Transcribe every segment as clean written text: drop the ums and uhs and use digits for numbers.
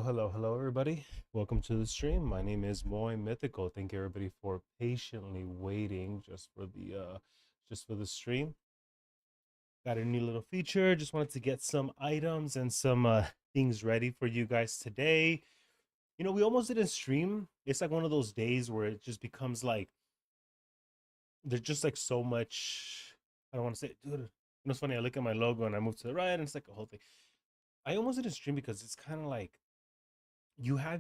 Hello, everybody. Welcome to the stream. My name is Moy Mythical. Thank you, everybody, for patiently waiting just for the stream. Got a new little feature. Just wanted to get some items and some things ready for you guys today. We almost didn't stream. It's like one of those days where it just becomes like there's just like so much. I don't want to say, dude. It's funny. I look at my logo and I move to the right, and it's like a whole thing. I almost didn't stream because it's kind of like you have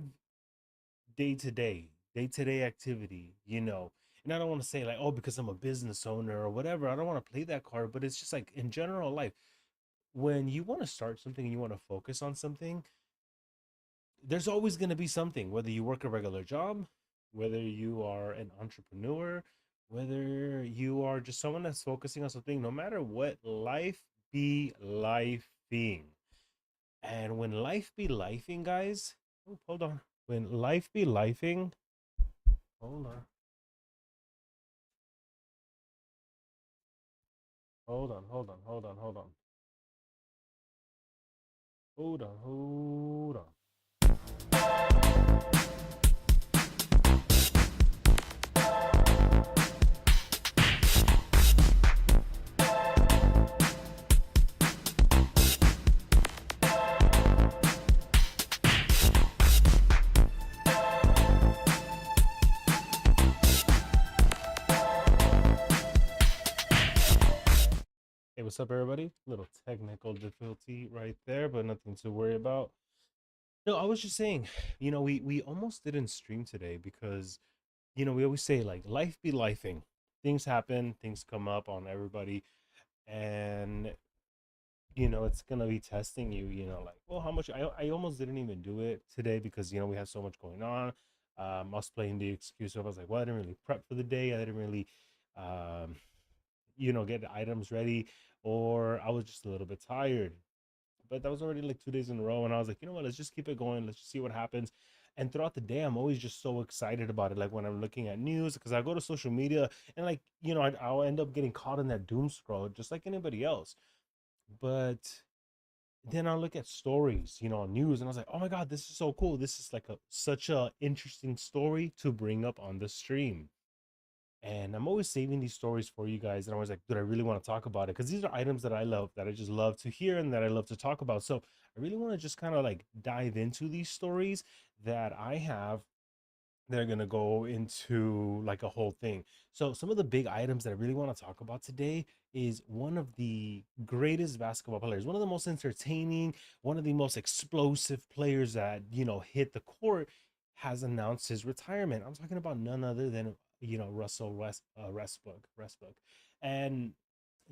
day to day activity, And I don't want to say like, oh, because I'm a business owner or whatever. I don't want to play that card, but it's just like in general life, when you want to start something and you want to focus on something, there's always going to be something, whether you work a regular job, whether you are an entrepreneur, whether you are just someone that's focusing on something, no matter what, life be lifing. And when life be lifing, guys, oh, hold on. When life be lifing, hold on. Hold on. Hold on. Hey, what's up, everybody? Little technical difficulty right there, but nothing to worry about. No, I was just saying, we almost didn't stream today because, we always say like life be lifing. Things happen, things come up on everybody, and it's gonna be testing you, like, well, how much I almost didn't even do it today because we had so much going on. I was playing the excuse of I was like, well, I didn't really prep for the day, I didn't really um get the items ready, or I was just a little bit tired. But that was already like 2 days in a row, and I was like, you know what, let's just keep it going, let's just see what happens. And throughout the day, I'm always just so excited about it. Like when I'm looking at news, because I go to social media and like, I'll end up getting caught in that doom scroll just like anybody else. But then I'll look at stories, on news, and I was like, oh my God, this is so cool. This is like such a interesting story to bring up on the stream. And I'm always saving these stories for you guys. And I was like, dude, I really want to talk about it because these are items that I love, that I just love to hear and that I love to talk about. So I really want to just kind of like dive into these stories that I have. They're going to go into like a whole thing. So some of the big items that I really want to talk about today is one of the greatest basketball players, one of the most entertaining, one of the most explosive players that, hit the court, has announced his retirement. I'm talking about none other than, Russell Westbrook. And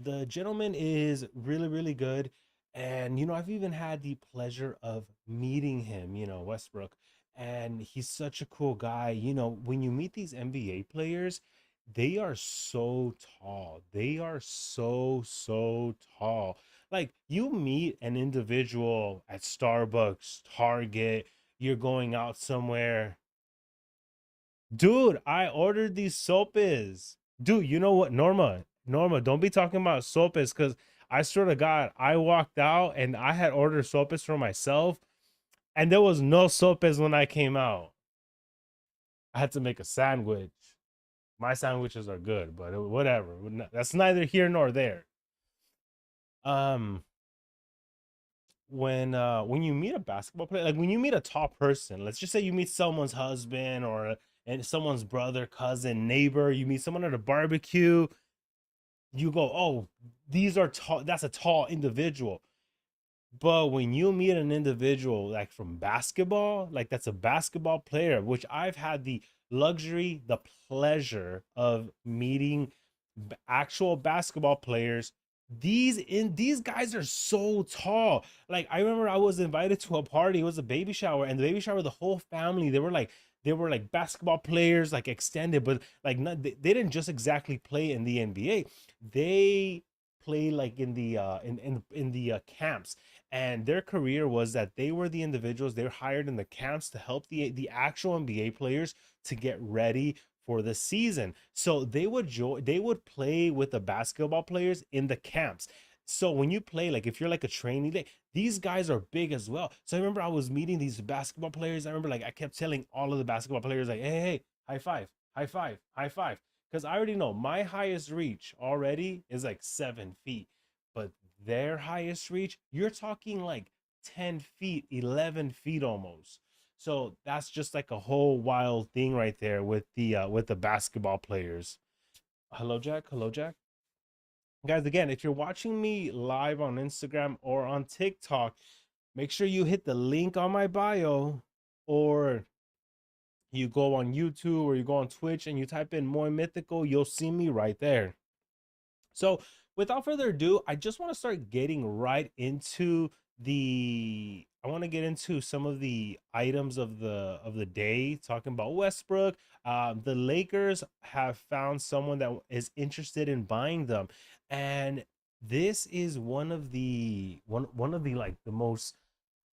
the gentleman is really, really good. And, I've even had the pleasure of meeting him, Westbrook, and he's such a cool guy. When you meet these NBA players, they are so tall. They are so tall. Like you meet an individual at Starbucks, Target, you're going out somewhere. Dude, I ordered these sopes. Dude, you know what? Norma, don't be talking about sopes because I swear to God, I walked out and I had ordered sopes for myself and there was no sopes when I came out. I had to make a sandwich. My sandwiches are good, but whatever. That's neither here nor there. Um, when you meet a basketball player, like when you meet a tall person, let's just say you meet someone's husband or and someone's brother, cousin, neighbor, you meet someone at a barbecue, you go, oh, these are tall. That's a tall individual. But when you meet an individual like from basketball, like that's a basketball player, which I've had the luxury, the pleasure of meeting actual basketball players. These guys are so tall. Like I remember I was invited to a party. It was a baby shower, and the baby shower, the whole family, they were like basketball players, like extended, but like not, they didn't just exactly play in the NBA. They play like in the camps, and their career was that they were the individuals, they were hired in the camps to help the actual NBA players to get ready for the season. So they would play with the basketball players in the camps. So when you play, like if you're like a trainee, like these guys are big as well. So I remember I was meeting these basketball players. I remember like I kept telling all of the basketball players like, hey, high five, high five, high five. Because I already know my highest reach already is like 7 feet. But their highest reach, you're talking like 10 feet, 11 feet almost. So that's just like a whole wild thing right there with the basketball players. Hello, Jack. Hello, Jack. Guys, again, if you're watching me live on Instagram or on TikTok, make sure you hit the link on my bio, or you go on YouTube or you go on Twitch and you type in More Mythical, you'll see me right there. So without further ado, I just want to start getting right into I want to get into some of the items of the day, talking about Westbrook. The Lakers have found someone that is interested in buying them, and this is one of the like the most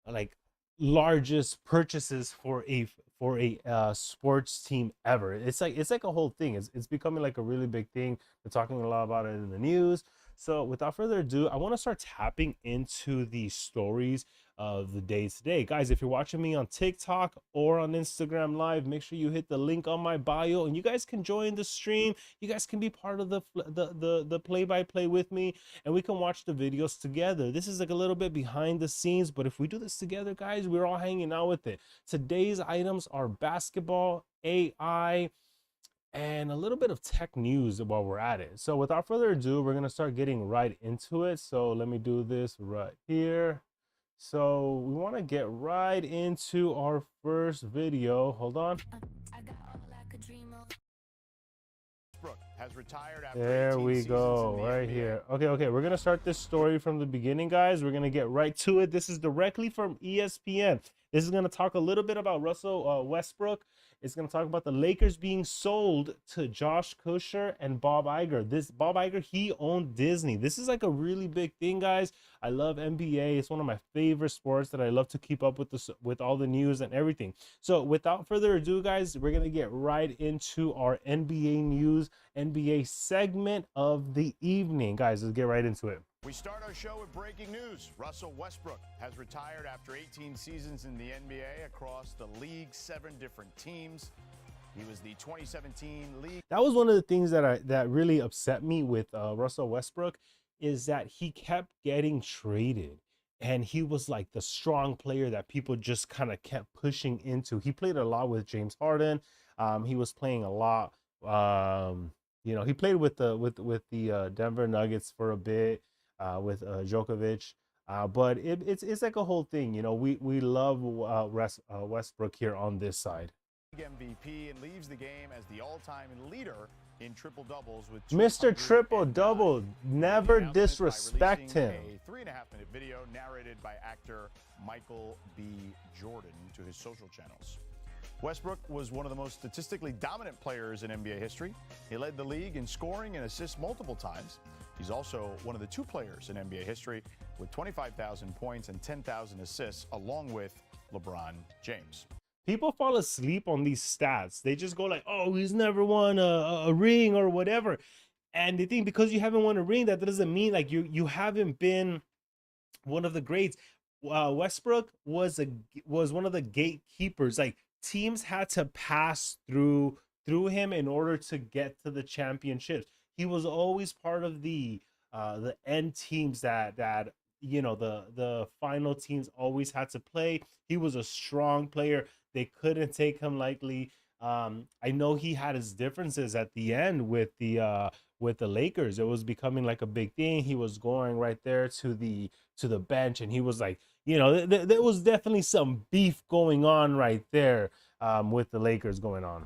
like largest purchases for a sports team ever. It's like a whole thing. It's becoming like a really big thing. They're talking a lot about it in the news. So without further ado, I want to start tapping into the stories of the day today. Guys, if you're watching me on TikTok or on Instagram Live, make sure you hit the link on my bio and you guys can join the stream. You guys can be part of the play-by-play with me, and we can watch the videos together. This is like a little bit behind the scenes, but if we do this together, guys, we're all hanging out with it. Today's items are basketball, AI, and a little bit of tech news while we're at it. So without further ado, we're gonna start getting right into it. So let me do this right here. So we want to get right into our first video. Hold on. Westbrook has retired after There we go, right NBA. here. Okay, we're gonna start this story from the beginning, guys. We're gonna get right to it. This is directly from ESPN. This is gonna talk a little bit about Russell Westbrook. It's gonna talk about the Lakers being sold to Josh Kushner and Bob Iger. This Bob Iger, he owned Disney. This is like a really big thing, guys. I love NBA. It's one of my favorite sports that I love to keep up with all the news and everything. So without further ado, guys, we're gonna get right into our NBA news, NBA segment of the evening. Guys, let's get right into it. We start our show with breaking news. Russell Westbrook has retired after 18 seasons in the NBA across the league, 7 different teams. He was the 2017 league. That was one of the things that really upset me with Russell Westbrook, is that he kept getting traded, and he was like the strong player that people just kind of kept pushing into. He played a lot with James Harden. He was playing a lot. He played with the Denver Nuggets for a bit, with Djokovic. But it's like a whole thing. We love Westbrook here on this side. MVP and leaves the game as the all-time leader in triple doubles with Mr. Triple Double. Never disrespect him. A 3.5-minute video narrated by actor Michael B. Jordan to his social channels. Westbrook was one of the most statistically dominant players in NBA history. He led the league in scoring and assists multiple times. He's also one of the 2 players in NBA history with 25,000 points and 10,000 assists, along with LeBron James. People fall asleep on these stats. They just go like, oh, he's never won a ring or whatever. And they think because you haven't won a ring, that doesn't mean like you haven't been one of the greats. Westbrook was one of the gatekeepers. Like, teams had to pass through him in order to get to the championships. He was always part of the end teams that the final teams always had to play. He was a strong player. They couldn't take him lightly. I know he had his differences at the end with the Lakers. It was becoming like a big thing. He was going right there to the bench, and he was like, there was definitely some beef going on right there with the Lakers going on.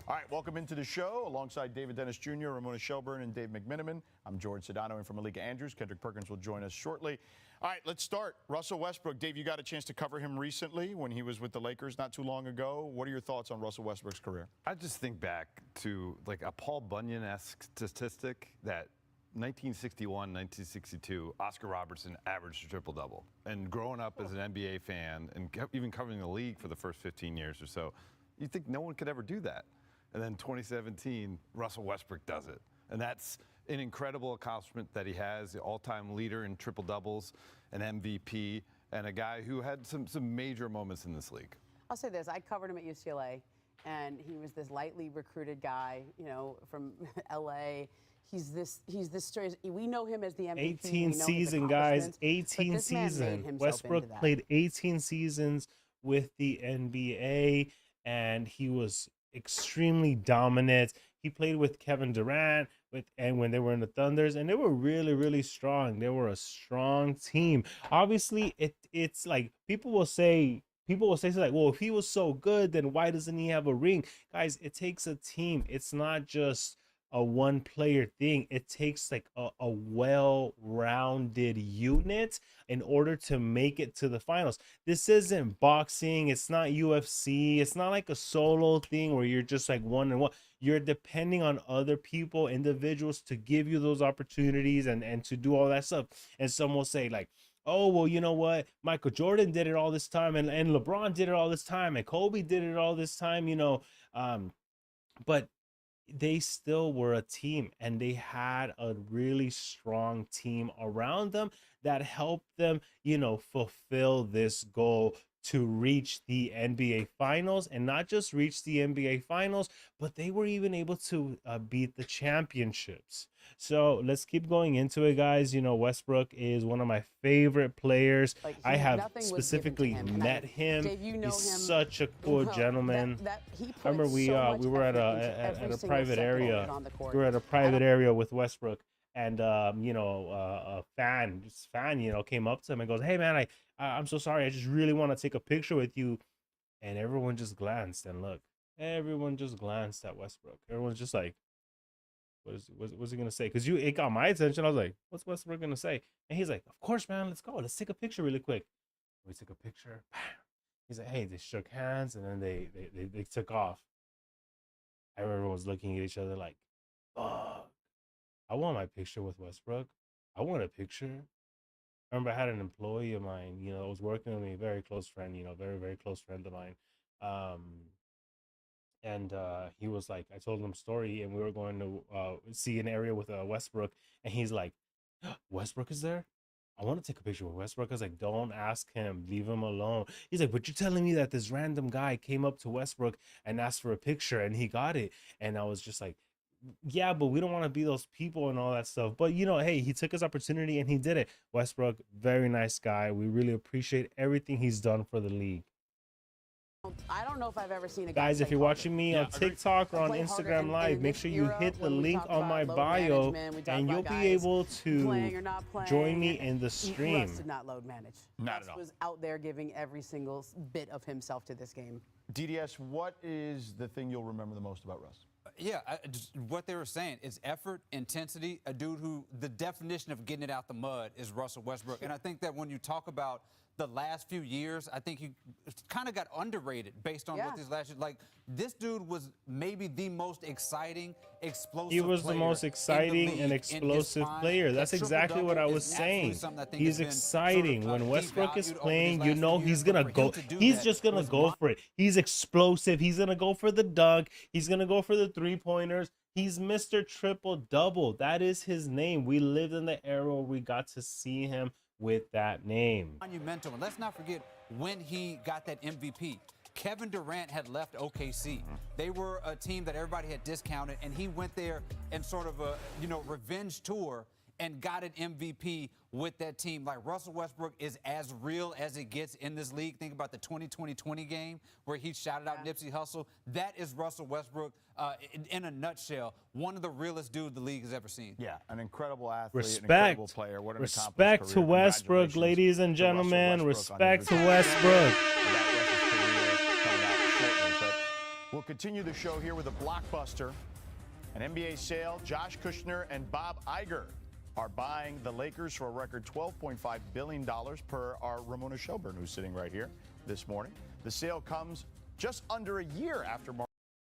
All right, welcome into the show alongside David Dennis Jr., Ramona Shelburne, and Dave McMiniman. I'm George Sedano in from Malika Andrews. Kendrick Perkins will join us shortly. All right, let's start. Russell Westbrook. Dave, you got a chance to cover him recently when he was with the Lakers not too long ago. What are your thoughts on Russell Westbrook's career? I just think back to like a Paul Bunyan-esque statistic that 1961, 1962, Oscar Robertson averaged a triple-double. And growing up as an NBA fan and even covering the league for the first 15 years or so, you'd think no one could ever do that. And then 2017, Russell Westbrook does it. And that's an incredible accomplishment that he has, the all-time leader in triple doubles, an MVP, and a guy who had some major moments in this league. I'll say this, I covered him at UCLA, and he was this lightly recruited guy, you know, from LA. He's this story. We know him as the MVP. 18 season, guys. 18 season. Westbrook played 18 seasons with the NBA, and he was extremely dominant. He played with Kevin Durant and when they were in the Thunders, and they were really, really strong. They were a strong team. Obviously, it's like people will say something like, well, if he was so good, then why doesn't he have a ring? Guys, it takes a team. It's not just a one player thing. It takes like a well-rounded unit in order to make it to the finals. This isn't boxing. It's not UFC. It's not like a solo thing where you're just like one and one. You're depending on other people, individuals, to give you those opportunities and to do all that stuff. And some will say like, oh, well, you know what? Michael Jordan did it all this time, and LeBron did it all this time, and Kobe did it all this time, you know. But they still were a team, and they had a really strong team around them that helped them, you know, fulfill this goal to reach the NBA Finals, and not just reach the NBA Finals, but they were even able to beat the championships. So let's keep going into it, guys. You know, Westbrook is one of my favorite players. Like, I have specifically met him. Dave, you know He's him. such a cool gentleman. I remember we were at a private area. We were at a private area with Westbrook, and you know, a fan, you know, came up to him and goes, "Hey man, I'm so sorry. I just really want to take a picture with you." And everyone just glanced and looked. Everyone just glanced at Westbrook. Everyone's just like, what's he gonna say? Because it got my attention. I was like, what's Westbrook gonna say? And he's like, of course, man, let's go. Let's take a picture really quick. We took a picture. He's like, hey, they shook hands, and then they took off. Everyone was looking at each other like, fuck, I want my picture with Westbrook. I want a picture. I remember I had an employee of mine, you know, that was working with me, very close friend, you know, very, very close friend of mine. And he was like, I told him a story, and we were going to see an area with Westbrook, and he's like, Westbrook is there? I want to take a picture with Westbrook. I was like, don't ask him, leave him alone. He's like, but you're telling me that this random guy came up to Westbrook and asked for a picture and he got it. And I was just like, yeah, but we don't want to be those people and all that stuff. But, you know, hey, he took his opportunity and he did it. Westbrook, very nice guy. We really appreciate everything he's done for the league. I don't know if I've ever seen a guy Guys, if you're watching me on TikTok or on Play Instagram harder Live, in make this sure you era, hit the when we link talk on my about load bio, management, we talk and you'll about be guys able playing to or not playing. join me in the stream. Russ did not load manage. Not Russ at all. was out there giving every single bit of himself to this game. DDS, what is the thing you'll remember the most about Russ? Yeah, just what they were saying is effort, intensity. A dude who the definition of getting it out the mud is Russell Westbrook. And I think that when you talk about the last few years, I think he kind of got underrated based on what these last years. Like, this dude was maybe the most exciting, explosive He was the most exciting and explosive player. That's exactly what I was saying. He's exciting. When Westbrook is playing, you know he's going to go. He's just going to go for it. He's explosive. He's going to go for the dunk. He's going to go for the three-pointers. He's Mr. Triple-Double. That is his name. We lived in the era where we got to see him with that name. Monumental. And let's not forget when he got that MVP. Kevin Durant had left OKC. They were a team that everybody had discounted, and he went there in sort of a, you know, revenge tour and got an MVP with that team. Like, Russell Westbrook is as real as it gets in this league. Think about the 2020 game where he shouted out Nipsey Hussle. That is Russell Westbrook in a nutshell. One of the realest dudes the league has ever seen. Yeah, an incredible athlete, an Respect. incredible player. What an Respect to accomplished career. Westbrook, Congratulations ladies and to Russell gentlemen. Westbrook on his Respect to return. Westbrook. About Russell's career coming out shortly. But we'll continue the show here with a blockbuster. An NBA sale. Josh Kushner and Bob Iger are buying the Lakers for a record $12.5 billion per our Ramona Shelburne, who's sitting right here this morning. The sale comes just under a year after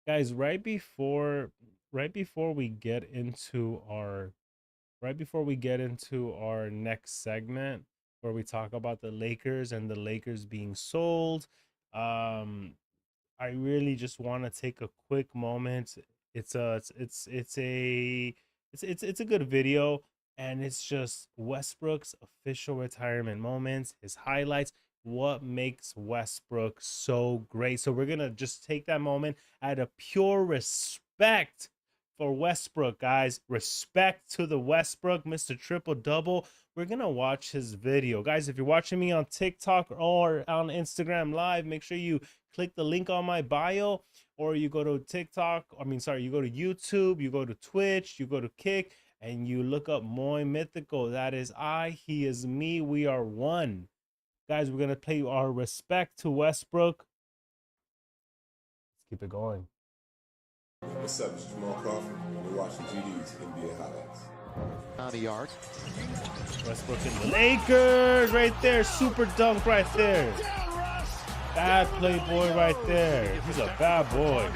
Guys, right before we get into our next segment where we talk about the Lakers and the Lakers being sold, I really just want to take a quick moment. It's a It's a good video, and it's just Westbrook's official retirement moments, his highlights, what makes Westbrook so great. So we're gonna just take that moment out of pure respect for Westbrook, guys. Respect to the Westbrook, Mr. Triple Double. We're gonna watch his video, guys. If you're watching me on TikTok or on Instagram Live, make sure you click the link on my bio, or you go to TikTok. I mean, sorry, you go to YouTube, you go to Twitch, you go to Kick, and you look up Moy Mythical. That is I, he is me, we are one. Guys, we're gonna pay our respect to Westbrook. Let's keep it going. What's up, it's Jamal Crawford, and you're watching GD's NBA highlights. On the yard. Westbrook and the Lakers right there. Super dunk right there. Bad playboy right there. He's a bad boy.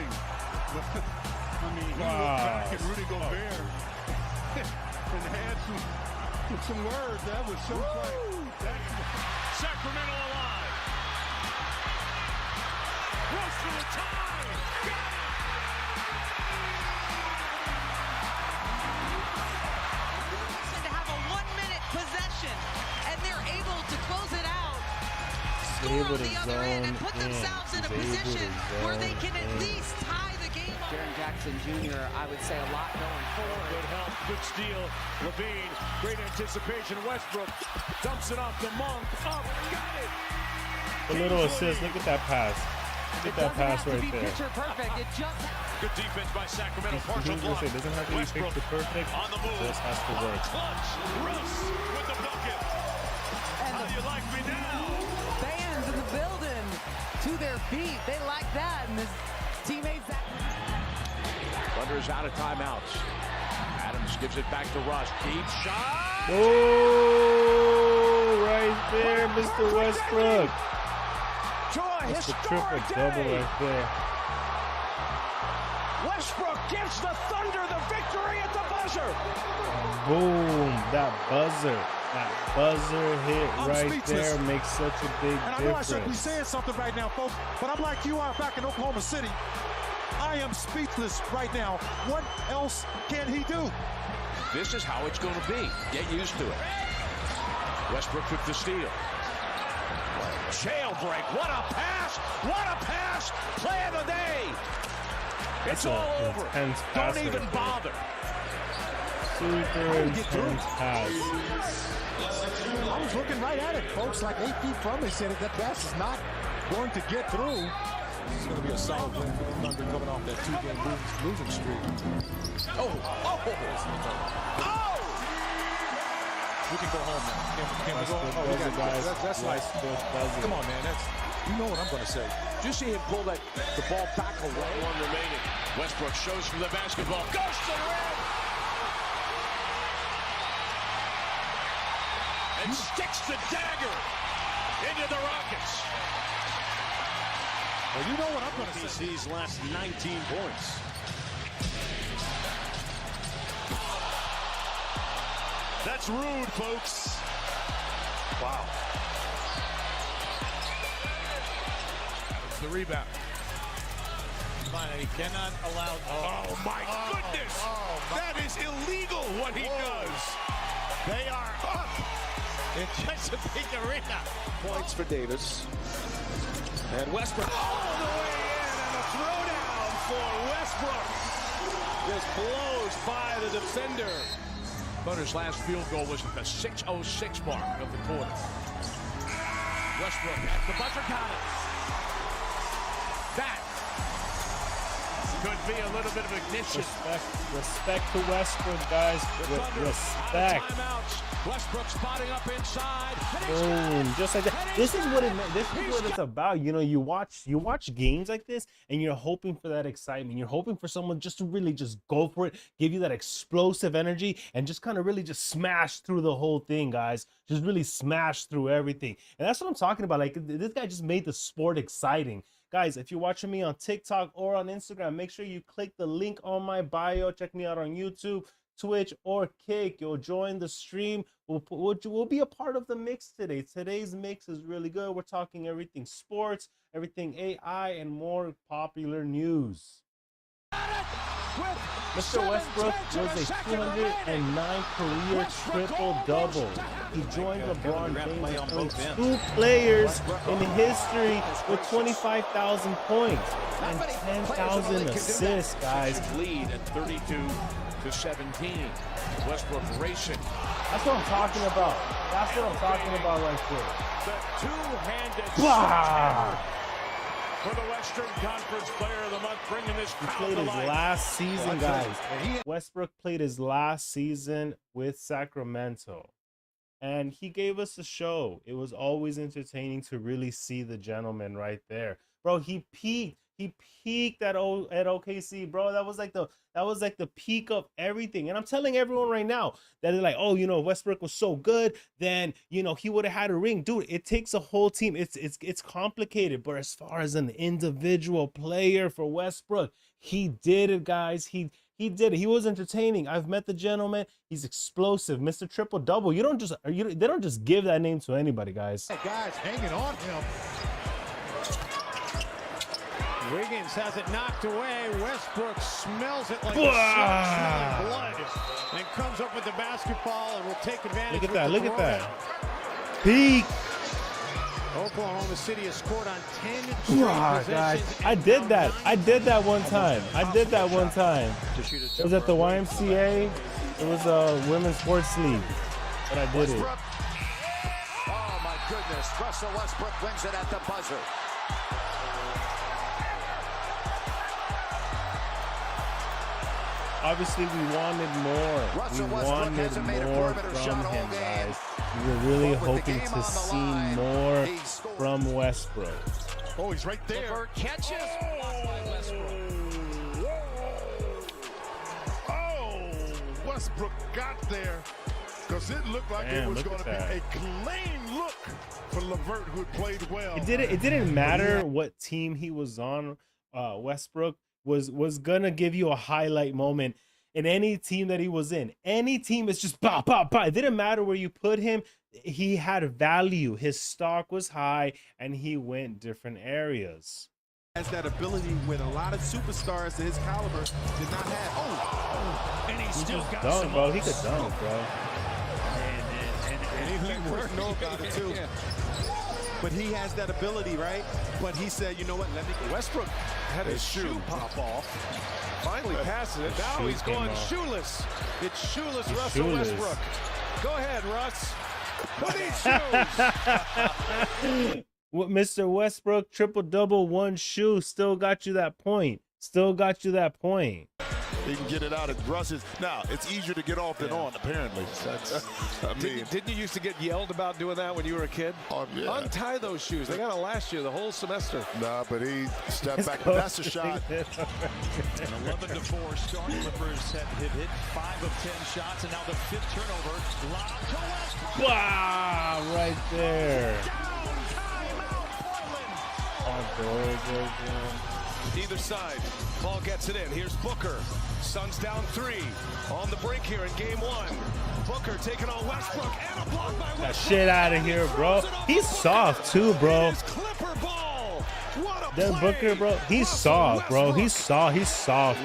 Wow. Rudy Gobert and had some words. That was so funny. Sacramento alive. Rush for the tie. Got it. To have a 1-minute possession, and they're able to close it out, score on the other end, and put themselves in a position where they can at least tie the game. Jaren Jackson Jr., I would say a lot going forward. Good help, good steal. Levine, great anticipation. Westbrook dumps it off to Monk. Up, got it. A little assist. Look at that pass. Look at that pass right there. Picture perfect. It just Good defense by Sacramento. Partial block. It doesn't have to be picture perfect. On the move. It just has to work. Clutch. Russ with the bucket. How do you like me now? fans in the building to their feet. They like that. And his teammates. Thunder's out of timeouts. Adams gives it back to Russ. Deep shot. Oh, right there, Mr. Westbrook. That's the triple double right there. Westbrook gives the Thunder the victory at the buzzer. Boom, that buzzer hit right there makes such a big and I know I should be difference. saying something right now, folks, but I'm like you are back in Oklahoma City. I am speechless right now. What else can he do? This is how it's going to be. Get used to it. Westbrook with the steal. Jailbreak. What a pass. What a pass. Play of the day. It's all over. Don't even bother. Super intense pass. I was looking right at it, folks, like 8 feet from me, said that pass is not going to get through. It's going to be a solid win for the Thunder coming off that 2-game losing streak. Oh! We can go home now. Can we go home? Oh, that's nice. Come on, man. You know what I'm going to say. Did you see him pull the ball back away? One remaining. Westbrook shows from the basketball. Goes to the rim. And sticks the dagger into the Rockets. Well, you know what I'm going to say. These last 19 points. That's rude, folks. Wow. It's the rebound. He cannot allow. Oh my goodness! That is illegal what he does. They are up in Chesapeake Arena. Points for Davis. And Westbrook all the way in, and a throwdown for Westbrook. Just blows by the defender. Thunder's last field goal was at the 6:06 mark of the quarter. Westbrook at the buzzer, got it. That could be a little bit of ignition. Respect to Westbrook, guys. Respect. Westbrook spotting up inside. Boom, just like that. This is what it's about. You know, you watch games like this, and you're hoping for that excitement. You're hoping for someone just to really just go for it, give you that explosive energy, and just kind of really just smash through the whole thing, guys. Just really smash through everything. And that's what I'm talking about. Like, this guy just made the sport exciting. Guys, if you're watching me on TikTok or on Instagram, make sure you click the link on my bio. Check me out on YouTube, Twitch, or Kick. You'll join the stream. We'll be a part of the mix today. Today's mix is really good. We're talking everything sports, everything AI, and more popular news. Mr. Westbrook was a 209 career triple-double. He joined LeBron James as only 2 players in history with 25,000 points and 10,000 assists, guys. Lead at 32-17. Westbrook racing. That's what I'm talking about. That's what I'm talking about right there. The two-handed for the Western Conference Player of the Month, bringing this He played his last season, guys. Westbrook played his last season with Sacramento. And he gave us a show. It was always entertaining to really see the gentleman right there. Bro, he peaked. He peaked at OKC, bro. That was like the peak of everything. And I'm telling everyone right now that they're like, oh, you know, Westbrook was so good, then you know he would have had a ring. Dude, it takes a whole team. It's complicated. But as far as an individual player for Westbrook, he did it, guys. He did it. He was entertaining. I've met the gentleman. He's explosive, Mr. Triple Double. They don't just give that name to anybody, guys. Hey, guys, hanging on him. Wiggins has it knocked away. Westbrook smells it like smelling blood and comes up with the basketball and will take advantage. Look at that. Look at that. Peak. Oklahoma City has scored on 10 guys. I did that. I did that one time. It was at the YMCA. It was a women's sports league. But I did it. Oh, my goodness. Russell Westbrook wins it at the buzzer. Obviously, we wanted more. We wanted more from him, guys. We were really hoping to see more from Westbrook. Oh, he's right there. LeVert catches. Oh, Westbrook got there because it looked like it was going to be a clean look for LeVert, who had played well. It didn't matter what team he was on. Westbrook was gonna give you a highlight moment in any team that he was in. Any team is just bah, bah, bah. It didn't matter where you put him. He had value. His stock was high, and he went different areas. Has that ability when a lot of superstars of his caliber did not have. And he still got dunk, some bro. He could dunk, bro. And he worked know about it too. But he has that ability, right? But he said, you know what, let me go. Westbrook had his shoe pop off. Finally passes it. Now he's going shoeless. It's shoeless Russell Westbrook. Go ahead, Russ. Put these shoes. What, Mr. Westbrook, triple-double, one shoe, still got you that point. Still got you that point. He can get it out of Russ's. Now, it's easier to get off than on, apparently. Didn't you used to get yelled about doing that when you were a kid? Yeah. Untie those shoes. They got to last you the whole semester. Nah, but he stepped back. That's a shot. An 11-4 start. Clippers have hit 5 of 10 shots, and now the 5th turnover. Lob to Westbrook. Wow, right there. Either side. Ball gets it in. Here's Booker. Suns down 3. On the break here in game 1. Booker taking on Westbrook and a block by Westbrook. That shit out of here, bro. He's soft too, bro. Clipper ball. What a Then Booker, bro. He's soft, bro. He's soft,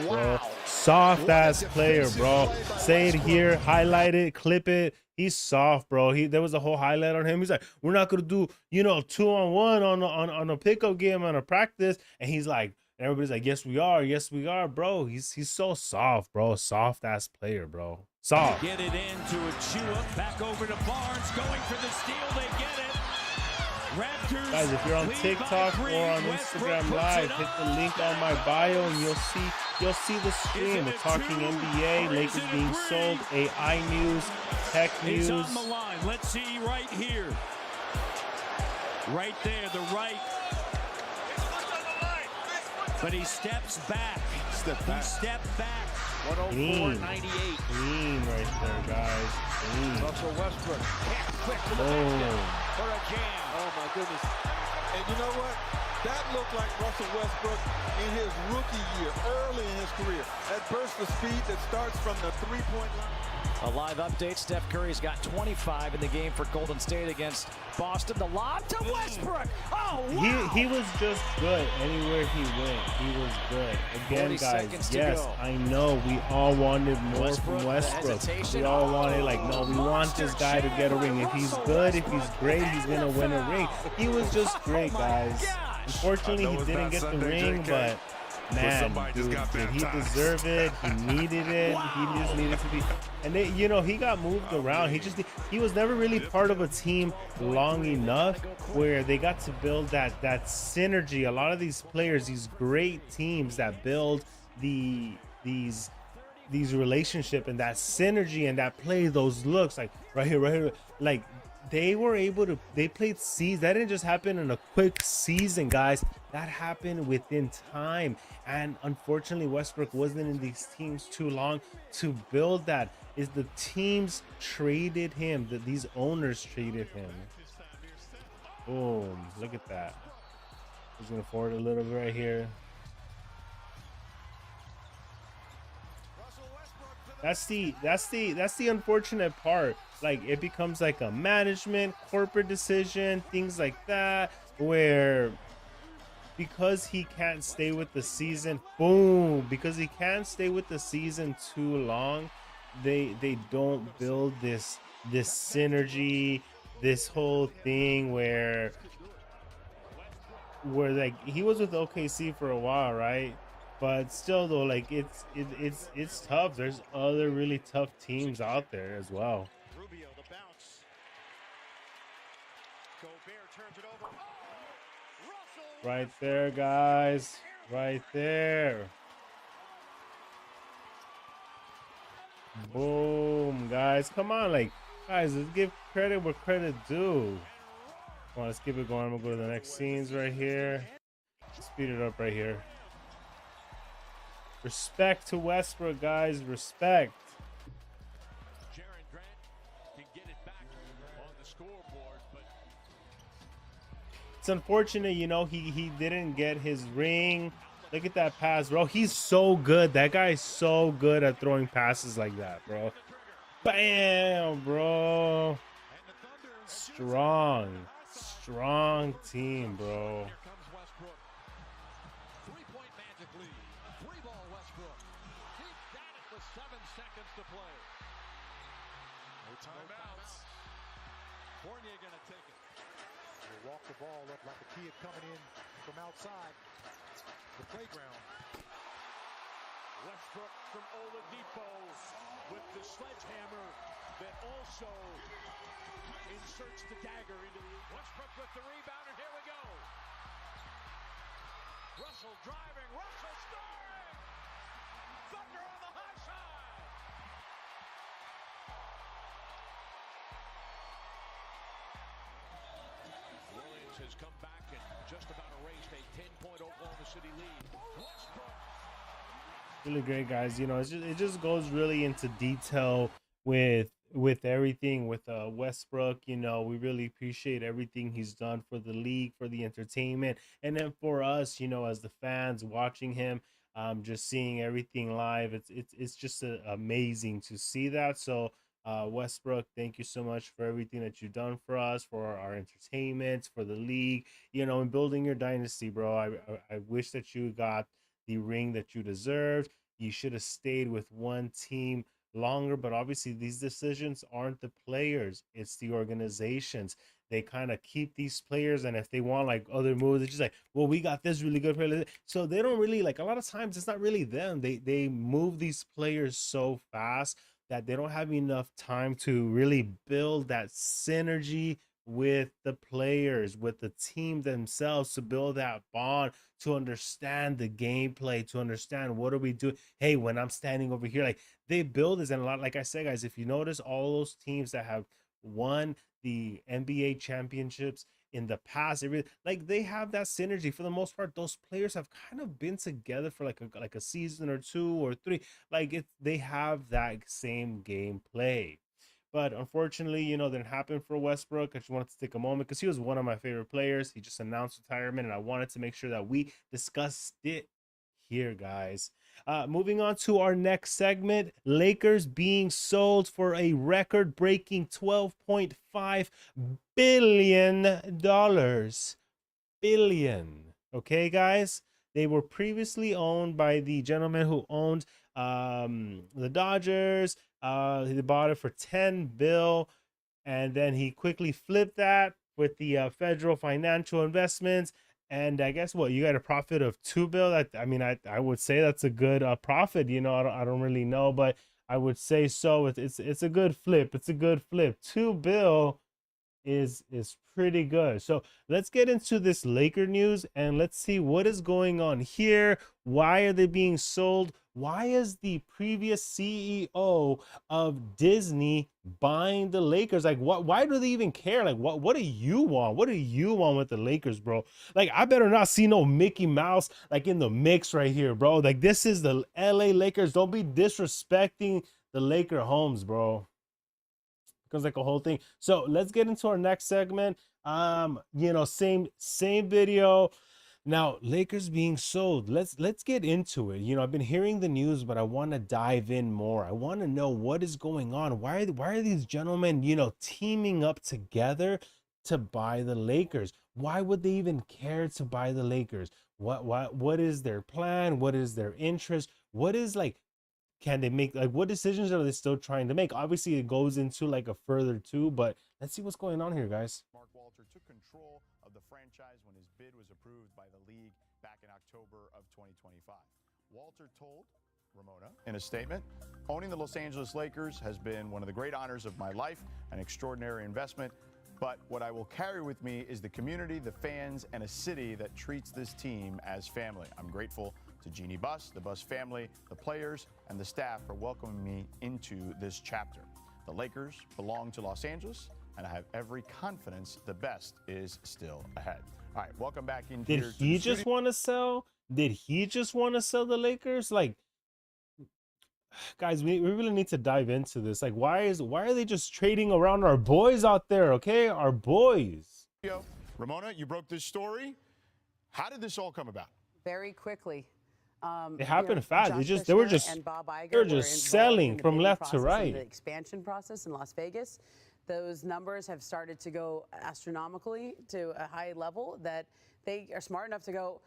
bro. Soft ass player, bro. Say it here, highlight it, clip it. He's soft, bro. There was a whole highlight on him. He's like, we're not gonna do, 2-on-1 on a pickup game on a practice, and he's like, and everybody's like, yes we are, bro. He's so soft, bro. Soft ass player, bro. Soft. Get it into Achua, back over to Barnes, going for the steal. They get it. Raptors. Guys, if you're on TikTok or on Instagram Live, hit the link on my bio, and you'll see the stream. We're talking NBA, Lakers being sold, AI news, tech news. He's on the line. Let's see right here. Right there, the right. But he steps back. He stepped back. 104-98. Clean right there, guys. Clean. Russell Westbrook. Quick for a jam. Oh, my goodness. And you know what? That looked like Russell Westbrook in his rookie year, early in his career. That burst of speed that starts from the three-point line. A live update, Steph Curry's got 25 in the game for Golden State against Boston. The lob to Westbrook. Oh, wow. He was just good anywhere he went. He was good. Again, guys, yes, I know we all wanted more from Westbrook. We all wanted, like, no, we want this guy to get a ring. If he's good, if he's great, he's going to win a ring. He was just great, guys. Unfortunately, he didn't get the ring, but man, dude, did he deserve it? He needed it. He just needed to be. And they, you know, he got moved around. He was never really part of a team long enough where they got to build that synergy. A lot of these players, these great teams that build these relationship and that synergy and that play, those looks, like right here, like they were able to, they played seasons. That didn't just happen in a quick season, guys. That happened within time. And unfortunately, Westbrook wasn't in these teams too long to build that. Is the teams traded him, that these owners traded him. Boom, look at that. He's gonna forward a little bit right here. That's the unfortunate part. Like, it becomes like a management, corporate decision, things like that, where because he can't stay with the season, boom, because he can't stay with the season too long, they don't build this synergy, this whole thing where like he was with OKC for a while, right? But still though, like it's tough. There's other really tough teams out there as well. Rubio, the bounce. Gobert turns it over. Oh, Right there, guys. Right there. Boom, guys. Come on, like, guys, let's give credit where credit due. Come on, let's keep it going. I'm gonna go to the next scenes right here. Speed it up right here. Respect to Westbrook, guys. Respect. Jaren Grant can get it back on the scoreboard, but it's unfortunate, you know, he didn't get his ring. Look at that pass, bro. He's so good. That guy's so good at throwing passes like that, bro. Bam, bro. Strong team, bro. Fournier gonna take it. They walk the ball up like a kid coming in from outside the playground. Westbrook from Oladipo with the sledgehammer that also inserts the dagger into the Westbrook with the rebound, and here we go. Russell driving, Russell scoring. Thunder on the high side. Williams has come back and just about erased a 10-point Oklahoma City lead. Westbrook. Really great, guys. You know, it just goes really into detail with everything with Westbrook. You know, we really appreciate everything he's done for the league, for the entertainment, and then for us, you know, as the fans watching him, just seeing everything live. It's just amazing to see that. So Westbrook, thank you so much for everything that you've done for us, for our entertainment, for the league, you know, and building your dynasty, bro. I wish that you got the ring that you deserved. You should have stayed with one team longer, but obviously these decisions aren't the players, it's the organizations. They kind of keep these players, and if they want like other moves, it's just like, well, we got this really good player, so they don't really, like, a lot of times it's not really them. They move these players so fast that they don't have enough time to really build that synergy with the players, with the team themselves, to build that bond, to understand the gameplay, to understand what are we doing. Hey, when I'm standing over here, like, they build this. And a lot, like I said, guys, if you notice, all those teams that have won the NBA championships in the past, like, they have that synergy. For the most part, those players have kind of been together for like a season or two or three. Like, they have that same gameplay. But unfortunately, you know, that didn't happen for Westbrook. I just wanted to take a moment because he was one of my favorite players. He just announced retirement, and I wanted to make sure that we discussed it here, guys. Moving on to our next segment, Lakers being sold for a record-breaking $12.5 billion. Okay, guys? They were previously owned by the gentleman who owned the Dodgers. He bought it for $10 billion, and then he quickly flipped that with the Federal Financial Investments. And I guess what, you got a profit of $2 billion. I mean, I would say that's a good profit. You know, I don't really know, but I would say so. It's a good flip. It's a good flip. $2 billion is pretty good. So let's get into this Laker news and let's see what is going on here. Why are they being sold? Why is the previous CEO of Disney buying the Lakers? Like, why do they even care? Like, what do you want? What do you want with the Lakers, bro? Like, I better not see no Mickey Mouse like in the mix right here, bro. Like, this is the LA Lakers. Don't be disrespecting the Laker homes, bro. Becomes like a whole thing. So let's get into our next segment. You know, same video. Now, Lakers being sold. Let's get into it. You know, I've been hearing the news, but I want to dive in more. I want to know what is going on. Why are these gentlemen, you know, teaming up together to buy the Lakers? Why would they even care to buy the Lakers? What is their plan? What is their interest? What is, like, can they make, like, what decisions are they still trying to make? Obviously, it goes into like a further two, but let's see what's going on here, guys. Mark Walter took control of the franchise when his bid was approved by the league back in October of 2025. Walter told Ramona in a statement, "Owning the Los Angeles Lakers has been one of the great honors of my life, an extraordinary investment. But what I will carry with me is the community, the fans, and a city that treats this team as family. I'm grateful to Jeannie Buss, the Buss family, the players, and the staff for welcoming me into this chapter. The Lakers belong to Los Angeles, and I have every confidence the best is still ahead." All right, welcome back in here. Did he just want to sell? Did he just want to sell the Lakers? Like, guys, we really need to dive into this. Like, why are they just trading around our boys out there? Okay, our boys. Ramona, you broke this story. How did this all come about? Very quickly. It happened fast. They were just Bob Iger selling from left to right. The expansion process in Las Vegas, those numbers have started to go astronomically to a high level that they are smart enough to go,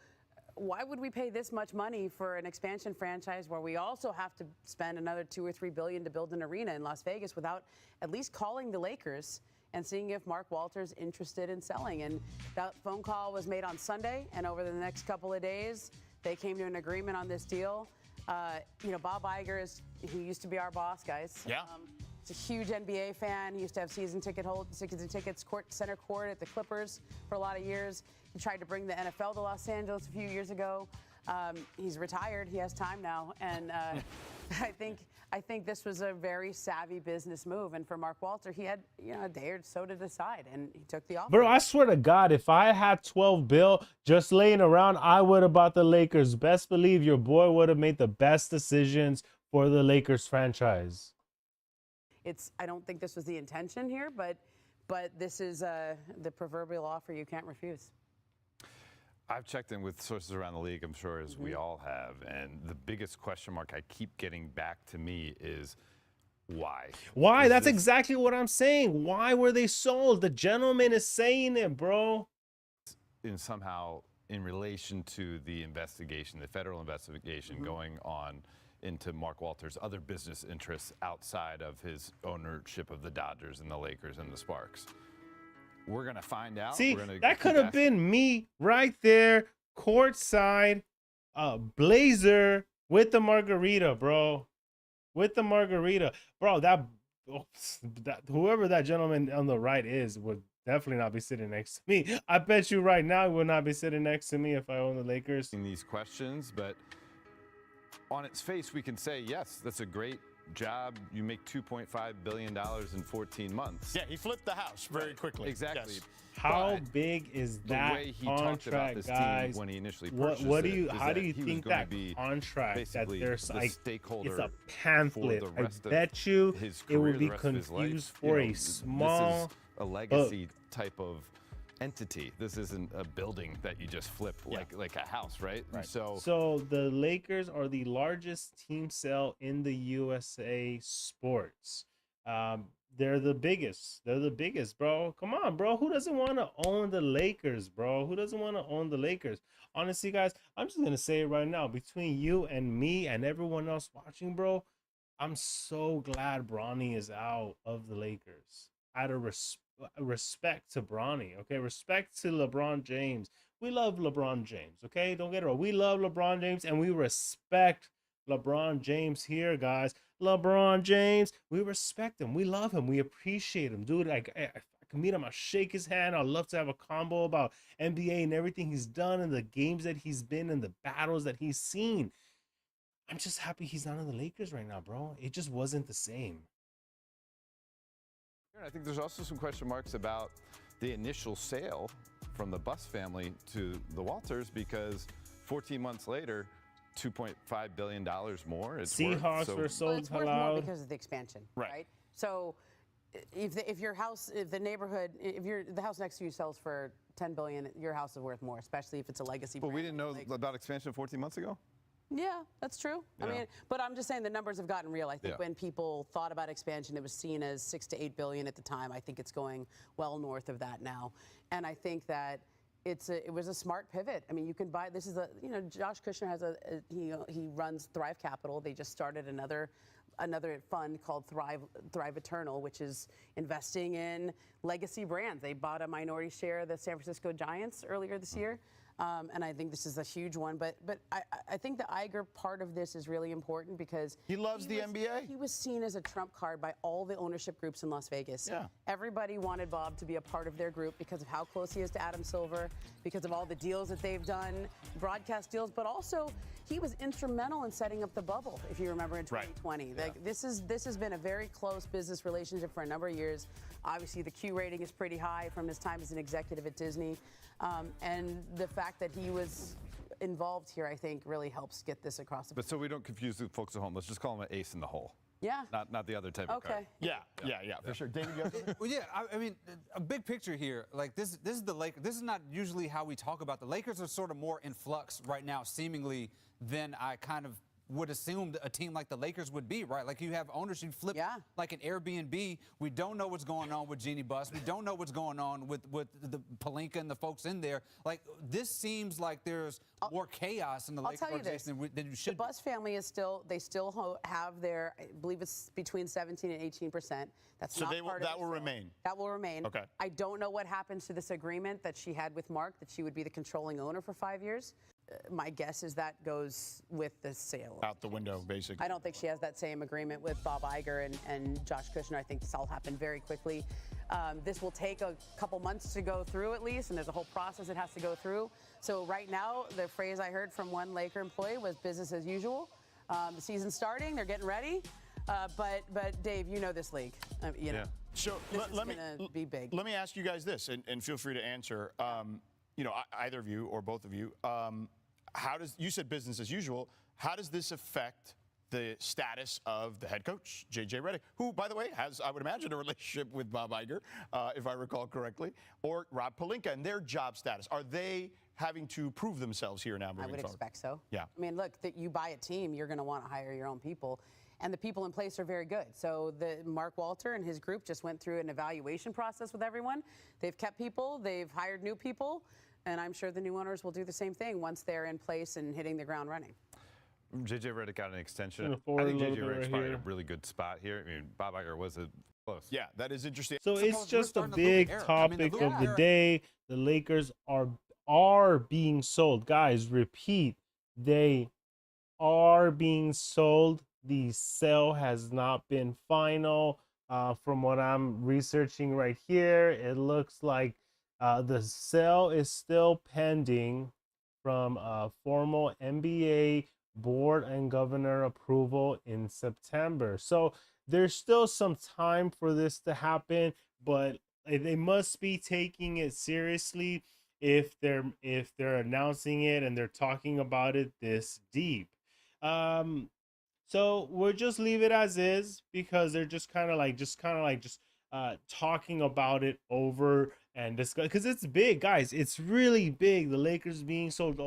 why would we pay this much money for an expansion franchise where we also have to spend another $2 or $3 billion to build an arena in Las Vegas without at least calling the Lakers and seeing if Mark Walter's interested in selling? And that phone call was made on Sunday, and over the next couple of days, they came to an agreement on this deal. You know, Bob Iger he used to be our boss, guys. Yeah. He's a huge NBA fan. He used to have season tickets center court at the Clippers for a lot of years. He tried to bring the NFL to Los Angeles a few years ago. He's retired. He has time now, and I think this was a very savvy business move. And for Mark Walter, he had, you know, a day or so to decide, and he took the offer. Bro, I swear to God, if I had $12 billion just laying around, I would have bought the Lakers. Best believe your boy would have made the best decisions for the Lakers franchise. I don't think this was the intention here, but this is the proverbial offer you can't refuse. I've checked in with sources around the league, I'm sure, as we all have, and the biggest question mark I keep getting back to me is why? Why? That's exactly what I'm saying. Why were they sold? The gentleman is saying it, bro. Somehow in relation to the investigation, the federal investigation going on into Mark Walter's other business interests outside of his ownership of the Dodgers and the Lakers and the Sparks. We're going to find out. See, that could have been me right there, courtside, blazer with the margarita, bro. With the margarita. Bro, that whoever that gentleman on the right is would definitely not be sitting next to me. I bet you right now he would not be sitting next to me if I own the Lakers. These questions, but on its face, we can say, yes, that's a great job. You make $2.5 billion in 14 months. Yeah, he flipped the house very quickly. Exactly. Yes. How big is that the way he contract, talked about this guys? Team when he initially purchased how do you think that contract that there's like it's a pamphlet? I bet you it will be confused for a small a legacy type of entity. This isn't a building that you just flip like a house, right? So the Lakers are the largest team sale in the USA sports. They're the biggest. They're the biggest, bro. Come on, bro. Who doesn't want to own the Lakers, bro? Who doesn't want to own the Lakers? Honestly, guys, I'm just going to say it right now. Between you and me and everyone else watching, bro, I'm so glad Bronny is out of the Lakers. Out of respect to Bronny, okay? Respect to LeBron James. We love LeBron James, okay? Don't get it wrong. We love LeBron James, and we respect LeBron James here, guys. LeBron James, we respect him. We love him. We appreciate him. Dude, I can meet him. I'll shake his hand. I'd love to have a combo about NBA and everything he's done and the games that he's been and the battles that he's seen. I'm just happy he's not in the Lakers right now, bro. It just wasn't the same. I think there's also some question marks about the initial sale from the Buss family to the Walters, because 14 months later, $2.5 billion more. Seahawks were sold. Well, it's worth more because of the expansion, right? So if your house, if the neighborhood, the house next to you sells for $10 billion, your house is worth more, especially if it's a legacy brand. But we didn't know about expansion 14 months ago? Yeah, that's true. Yeah. I mean, but I'm just saying the numbers have gotten real. I think when people thought about expansion, it was seen as $6 to $8 billion at the time. I think it's going well north of that now, and I think that it was a smart pivot. I mean, you can buy. This is Josh Kushner has he runs Thrive Capital. They just started another fund called Thrive Eternal, which is investing in legacy brands. They bought a minority share of the San Francisco Giants earlier this year. And I think this is a huge one, but I think the Iger part of this is really important because he loves the NBA. He was seen as a trump card by all the ownership groups in Las Vegas. Yeah. Everybody wanted Bob to be a part of their group because of how close he is to Adam Silver, because of all the deals that they've done, broadcast deals, but also he was instrumental in setting up the bubble, if you remember, in 2020. Yeah. Like, this has been a very close business relationship for a number of years. Obviously, the Q rating is pretty high from his time as an executive at Disney. And the fact that he was involved here, I think, really helps get this across the board. But so we don't confuse the folks at home, let's just call him an ace in the hole. Yeah. Not the other type of card. Yeah, for sure. David, you have Well, yeah, I mean, a big picture here. Like this is the Lakers. This is not usually how we talk about the Lakers. Are sort of more in flux right now, seemingly, than I kind of would assume a team like the Lakers would be, right? Like you have ownership flip like an Airbnb. We don't know what's going on with Jeannie Buss. We don't know what's going on with the Pelinka and the folks in there. Like this seems like there's more chaos in the Lakers organization than you should. The Buss family is still have their, I believe it's between 17 and 18%. That's so not part of that will remain. That will remain. Okay. I don't know what happens to this agreement that she had with Mark, that she would be the controlling owner for 5 years. My guess is that goes with the sale. Out the window, basically. I don't think she has that same agreement with Bob Iger and Josh Kushner. I think this all happened very quickly. This will take a couple months to go through at least, and there's a whole process it has to go through. So right now, the phrase I heard from one Laker employee was business as usual. The season's starting, they're getting ready. But Dave, you know this league. You know. So let me be big. Let me ask you guys this, and feel free to answer. Either of you or both of you. You said business as usual. How does this affect the status of the head coach, J.J. Redick, who, by the way, has, I would imagine, a relationship with Bob Iger, if I recall correctly, or Rob Pelinka and their job status? Are they having to prove themselves here now moving forward? I would expect so. Yeah. I mean, look, that you buy a team, you're going to want to hire your own people. And the people in place are very good. So Mark Walter and his group just went through an evaluation process with everyone. They've kept people. They've hired new people. And I'm sure the new owners will do the same thing once they're in place and hitting the ground running. J.J. Redick got an extension. I think J.J. Redick's probably in a really good spot here. I mean, Bob Iger was close. Yeah, that is interesting. So it's just a big topic of the day. The Lakers are being sold. Guys, repeat, they are being sold. The sale has not been final. From what I'm researching right here, it looks like the sale is still pending from formal NBA board and governor approval in September. So there's still some time for this to happen, but they must be taking it seriously if they're announcing it and they're talking about it this deep. So we'll just leave it as is because they're just kind of like talking about it over and discuss, because it's big, guys. It's really big. The Lakers being sold,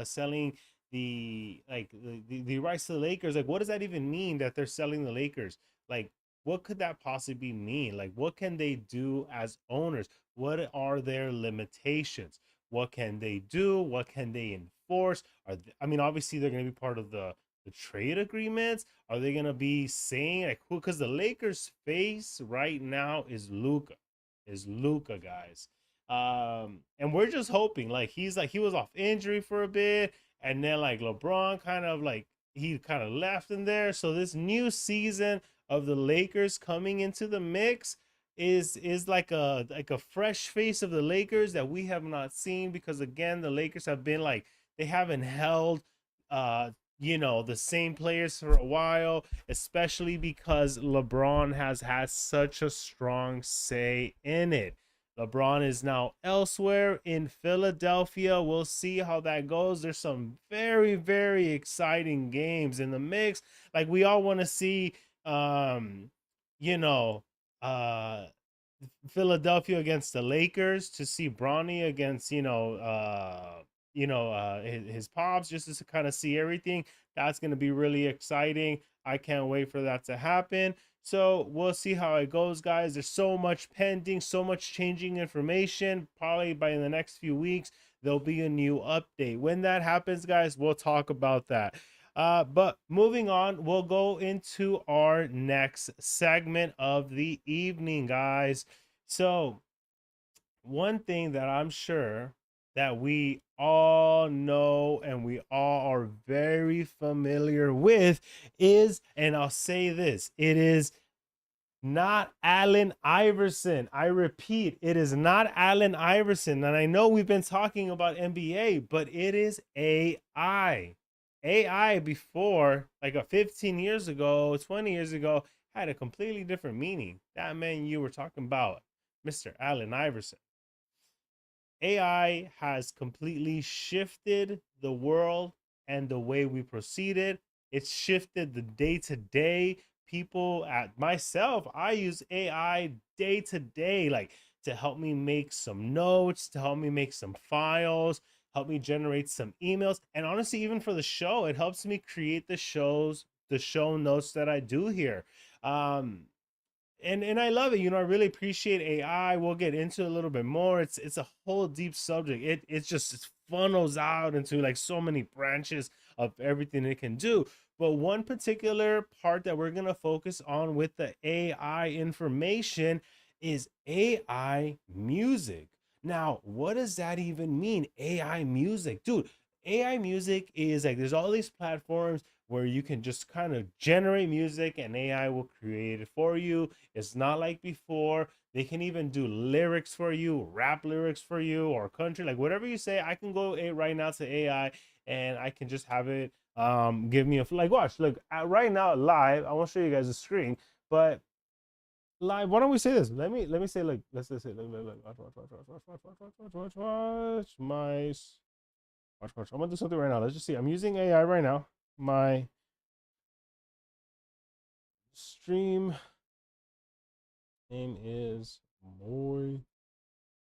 selling the rights to the Lakers. Like, what does that even mean that they're selling the Lakers? Like, what could that possibly mean? Like, what can they do as owners? What are their limitations? What can they do? What can they enforce? I mean, obviously they're going to be part of the trade agreements. Are they going to be saying like who? Because the Lakers' face right now is Luka, guys. And we're just hoping like he was off injury for a bit, and then like LeBron kind of like he kind of left in there. So this new season of the Lakers coming into the mix is like a fresh face of the Lakers that we have not seen, because again the Lakers have been like they haven't held the same players for a while, especially because LeBron has had such a strong say in it. LeBron is now elsewhere in Philadelphia. We'll see how that goes. There's some very, very exciting games in the mix. Like we all want to see, you know, uh, Philadelphia against the Lakers, to see Bronny against, his pops, just to kind of see everything. That's going to be really exciting. I can't wait for that to happen. So we'll see how it goes, guys. There's so much pending, so much changing information. Probably by the next few weeks, there'll be a new update. When that happens, guys, we'll talk about that. But moving on, we'll go into our next segment of the evening, guys. So one thing that I'm sure that we all know and we all are very familiar with is, and I'll say this, it is not Allen Iverson. I repeat, it is not Allen Iverson. And I know we've been talking about NBA, but it is AI. AI before, like 15 years ago, 20 years ago, had a completely different meaning. That meant you were talking about Mr. Allen Iverson. AI has completely shifted the world and the way we proceeded. It's shifted the day-to-day. People, at myself, I use AI day to day, like to help me make some notes, to help me make some files, help me generate some emails. And honestly, even for the show, it helps me create the show notes that I do here. And I love it. I really appreciate AI. We'll get into it a little bit more. It's a whole deep subject. It funnels out into like so many branches of everything it can do. But one particular part that we're gonna focus on with the AI information is AI music. Now, what does that even mean? AI music, dude. AI music is like there's all these platforms where you can just kind of generate music and AI will create it for you. It's not like before. They can even do lyrics for you, rap lyrics for you, or country, like whatever you say. I can go right now to AI and I can just have it give me like watch. Look, right now live, I won't show you guys the screen, but live, why don't we say this? Let me say, like, let's just say, watch. I'm gonna do something right now. Let's just see. I'm using AI right now. My stream name is More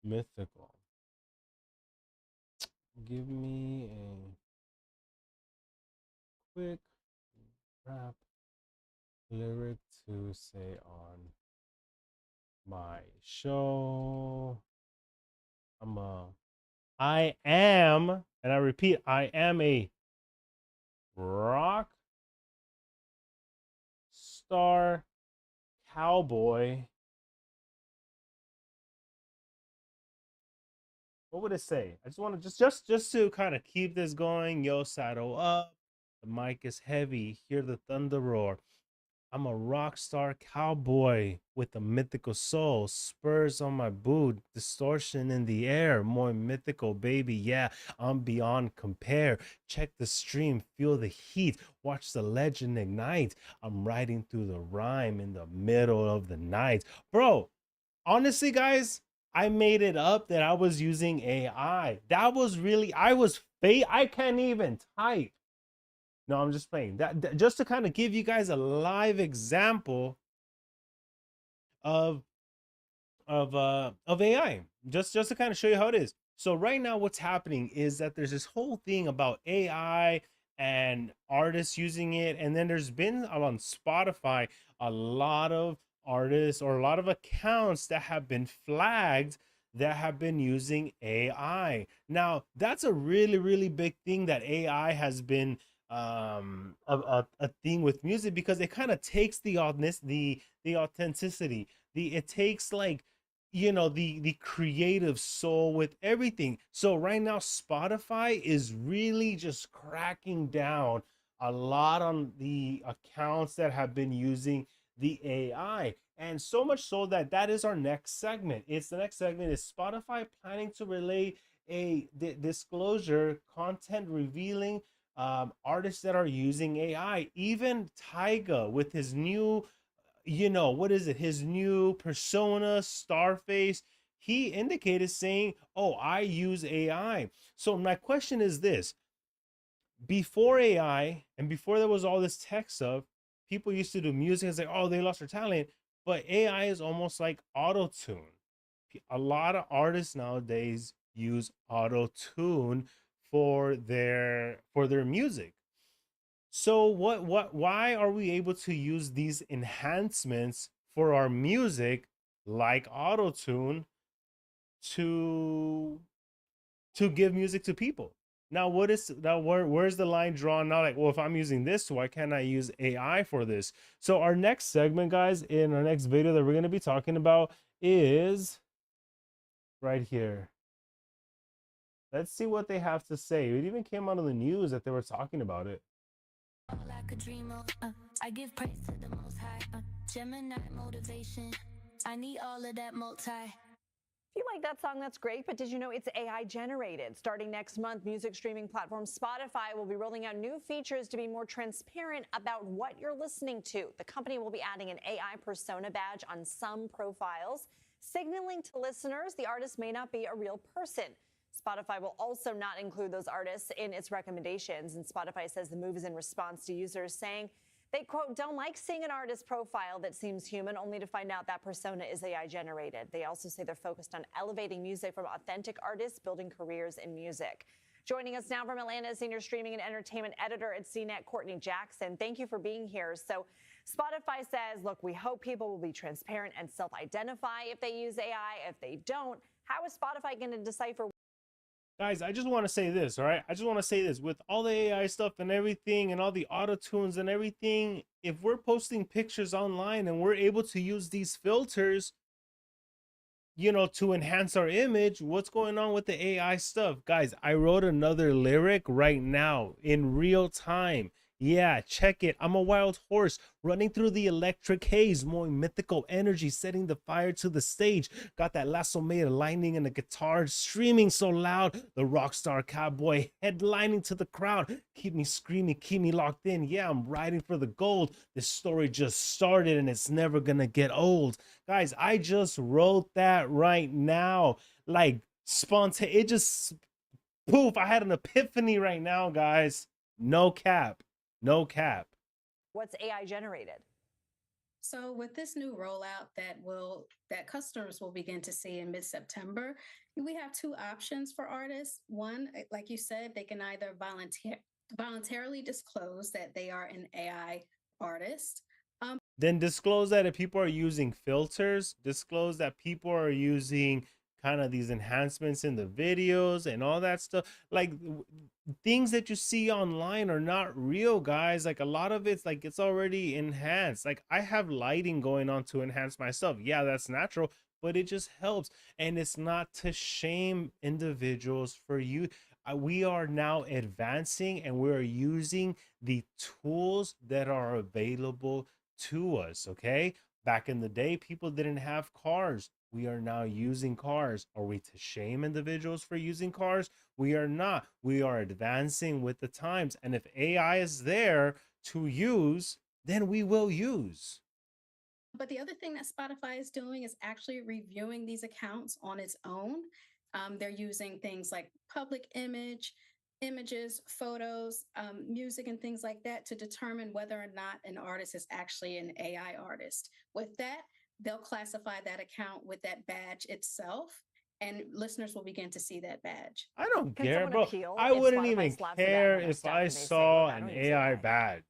Mythical. Give me a quick rap lyric to say on my show. I am, and I repeat, I am a rock star cowboy. What would it say? I just want to just to kind of keep this going. Yo, saddle up. The mic is heavy. Hear the thunder roar. I'm a rock star cowboy with a mythical soul. Spurs on my boot, distortion in the air. More mythical, baby. Yeah, I'm beyond compare. Check the stream, feel the heat. Watch the legend ignite. I'm riding through the rhyme in the middle of the night. Bro, honestly, guys, I made it up that I was using AI. That was really, I can't even type. No, I'm just playing. That just to kind of give you guys a live example of of AI, just to kind of show you how it is. So right now what's happening is that there's this whole thing about AI and artists using it, and then there's been on Spotify a lot of artists or a lot of accounts that have been flagged that have been using AI. Now that's a really big thing that AI has been a thing with music, because it kind of takes the oddness, the authenticity, the it takes like, you know, the creative soul with everything. So right now Spotify is really just cracking down a lot on the accounts that have been using the AI, and so much so that that is our next segment. It's the next segment is Spotify planning to relay a disclosure content revealing artists that are using AI. Even Tyga with his new, you know, what is it? His new persona, Starface. He indicated saying, "Oh, I use AI." So my question is this: before AI and before there was all this tech stuff, people used to do music and say, "Oh, they lost their talent." But AI is almost like auto tune. A lot of artists nowadays use auto tune for their music. So why are we able to use these enhancements for our music like autotune to give music to people? Now what is now where's the line drawn now? Like, well, if I'm using this, why can't I use AI for this? So our next segment, guys, in our next video that we're going to be talking about is right here. Let's see what they have to say. It even came out of the news that they were talking about it. Like a dream I give praise to the most high. Gemini motivation. I need all of that multi. If you like that song, that's great, but did you know it's AI generated? Starting next month, music streaming platform Spotify will be rolling out new features to be more transparent about what you're listening to. The company will be adding an AI persona badge on some profiles, signaling to listeners the artist may not be a real person. Spotify will also not include those artists in its recommendations, and Spotify says the move is in response to users saying they, quote, don't like seeing an artist profile that seems human only to find out that persona is AI generated. They also say they're focused on elevating music from authentic artists, building careers in music. Joining us now from Atlanta, senior streaming and entertainment editor at CNET, Courtney Jackson. Thank you for being here. So Spotify says, look, we hope people will be transparent and self-identify if they use AI. If they don't, how is Spotify going to decipher? Guys, I just want to say this, all right? I just want to say this. With all the AI stuff and everything and all the auto tunes and everything, if we're posting pictures online and we're able to use these filters, you know, to enhance our image, what's going on with the AI stuff? Guys, I wrote another lyric right now in real time. Yeah, check it. I'm a wild horse running through the electric haze, more mythical energy, setting the fire to the stage. Got that lasso made of lightning and the guitar streaming so loud. The rock star cowboy headlining to the crowd. Keep me screaming, keep me locked in. Yeah, I'm riding for the gold. This story just started and it's never gonna get old. Guys, I just wrote that right now. Like spontaneous, it just poof. I had an epiphany right now, guys. No cap. No cap. What's AI generated? So with this new rollout that customers will begin to see in mid-September, we have two options for artists. One, like you said, they can either voluntarily disclose that they are an AI artist. Then disclose that if people are using filters, disclose that people are using kind of these enhancements in the videos and all that stuff. Like things that you see online are not real, guys. Like a lot of it's like it's already enhanced. Like I have lighting going on to enhance my stuff. Yeah, that's natural, but it just helps. And it's not to shame individuals for you. We are now advancing and we're using the tools that are available to us. Okay, back in the day people didn't have cars. We are now using cars. Are we to shame individuals for using cars? We are not. We are advancing with the times, and if AI is there to use, then we will use. But the other thing that Spotify is doing is actually reviewing these accounts on its own. They're using things like public images, photos, music, and things like that to determine whether or not an artist is actually an AI artist. With that, they'll classify that account with that badge itself, and listeners will begin to see that badge. I don't Can care, someone bro. appeal I if wouldn't Spotify even slaps it down? I care know if stuff I and they say, saw look, I an don't use AI AI. badge.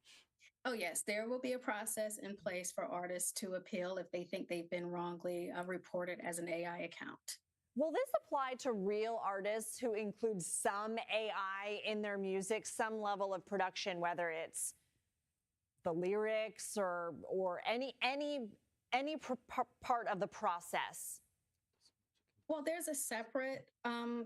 Oh, yes, there will be a process in place for artists to appeal if they think they've been wrongly reported as an AI account. Will this apply to real artists who include some AI in their music, some level of production, whether it's the lyrics or any part of the process? Well, there's a separate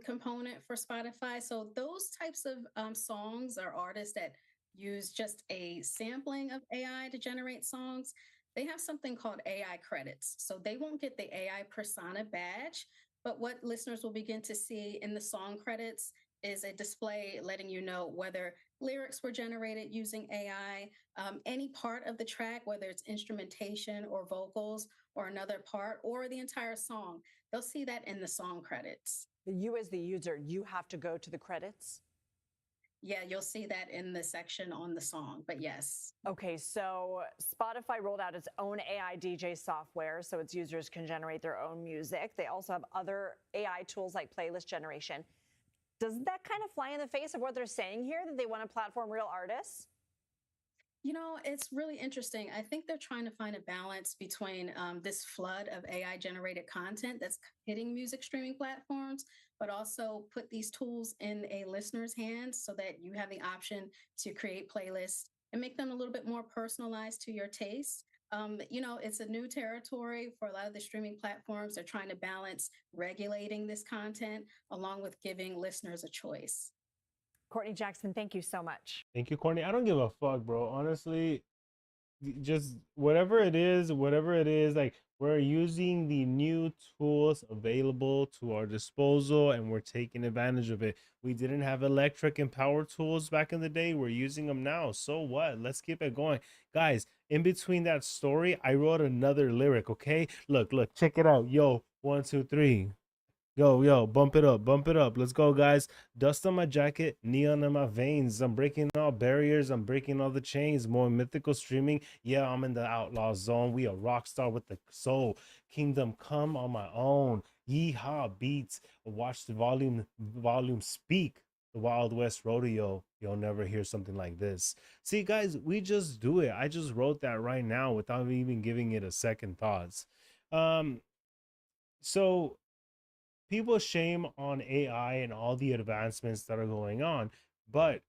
component for Spotify. So those types of songs or artists that use just a sampling of AI to generate songs, they have something called AI credits. So they won't get the AI persona badge, but what listeners will begin to see in the song credits is a display letting you know whether lyrics were generated using AI, any part of the track, whether it's instrumentation or vocals or another part or the entire song. They'll see that in the song credits. You as the user, you have to go to the credits? Yeah, you'll see that in the section on the song, but yes. Okay, so Spotify rolled out its own AI DJ software so its users can generate their own music. They also have other AI tools like playlist generation. Doesn't that kind of fly in the face of what they're saying here, that they want to platform real artists? You know, it's really interesting. I think they're trying to find a balance between this flood of AI generated content that's hitting music streaming platforms, but also put these tools in a listener's hands so that you have the option to create playlists and make them a little bit more personalized to your taste. You know, it's a new territory for a lot of the streaming platforms. They're trying to balance regulating this content along with giving listeners a choice. Courtney Jackson, thank you so much. Thank you, Courtney. I don't give a fuck, bro. Honestly, just whatever it is, like we're using the new tools available to our disposal and we're taking advantage of it. We didn't have electric and power tools back in the day. We're using them now. So what? Let's keep it going. Guys, in between that story, I wrote another lyric, okay? Look, check it out. Yo, 1, 2, 3. Yo, bump it up. Let's go, guys. Dust on my jacket, neon in my veins. I'm breaking all barriers. I'm breaking all the chains. More mythical streaming. Yeah, I'm in the outlaw zone. We a rock star with the soul. Kingdom come on my own. Yeehaw beats. Watch the volume speak. The Wild West Rodeo. You'll never hear something like this. See, guys, we just do it. I just wrote that right now without even giving it a second thoughts. So people shame on AI and all the advancements that are going on. But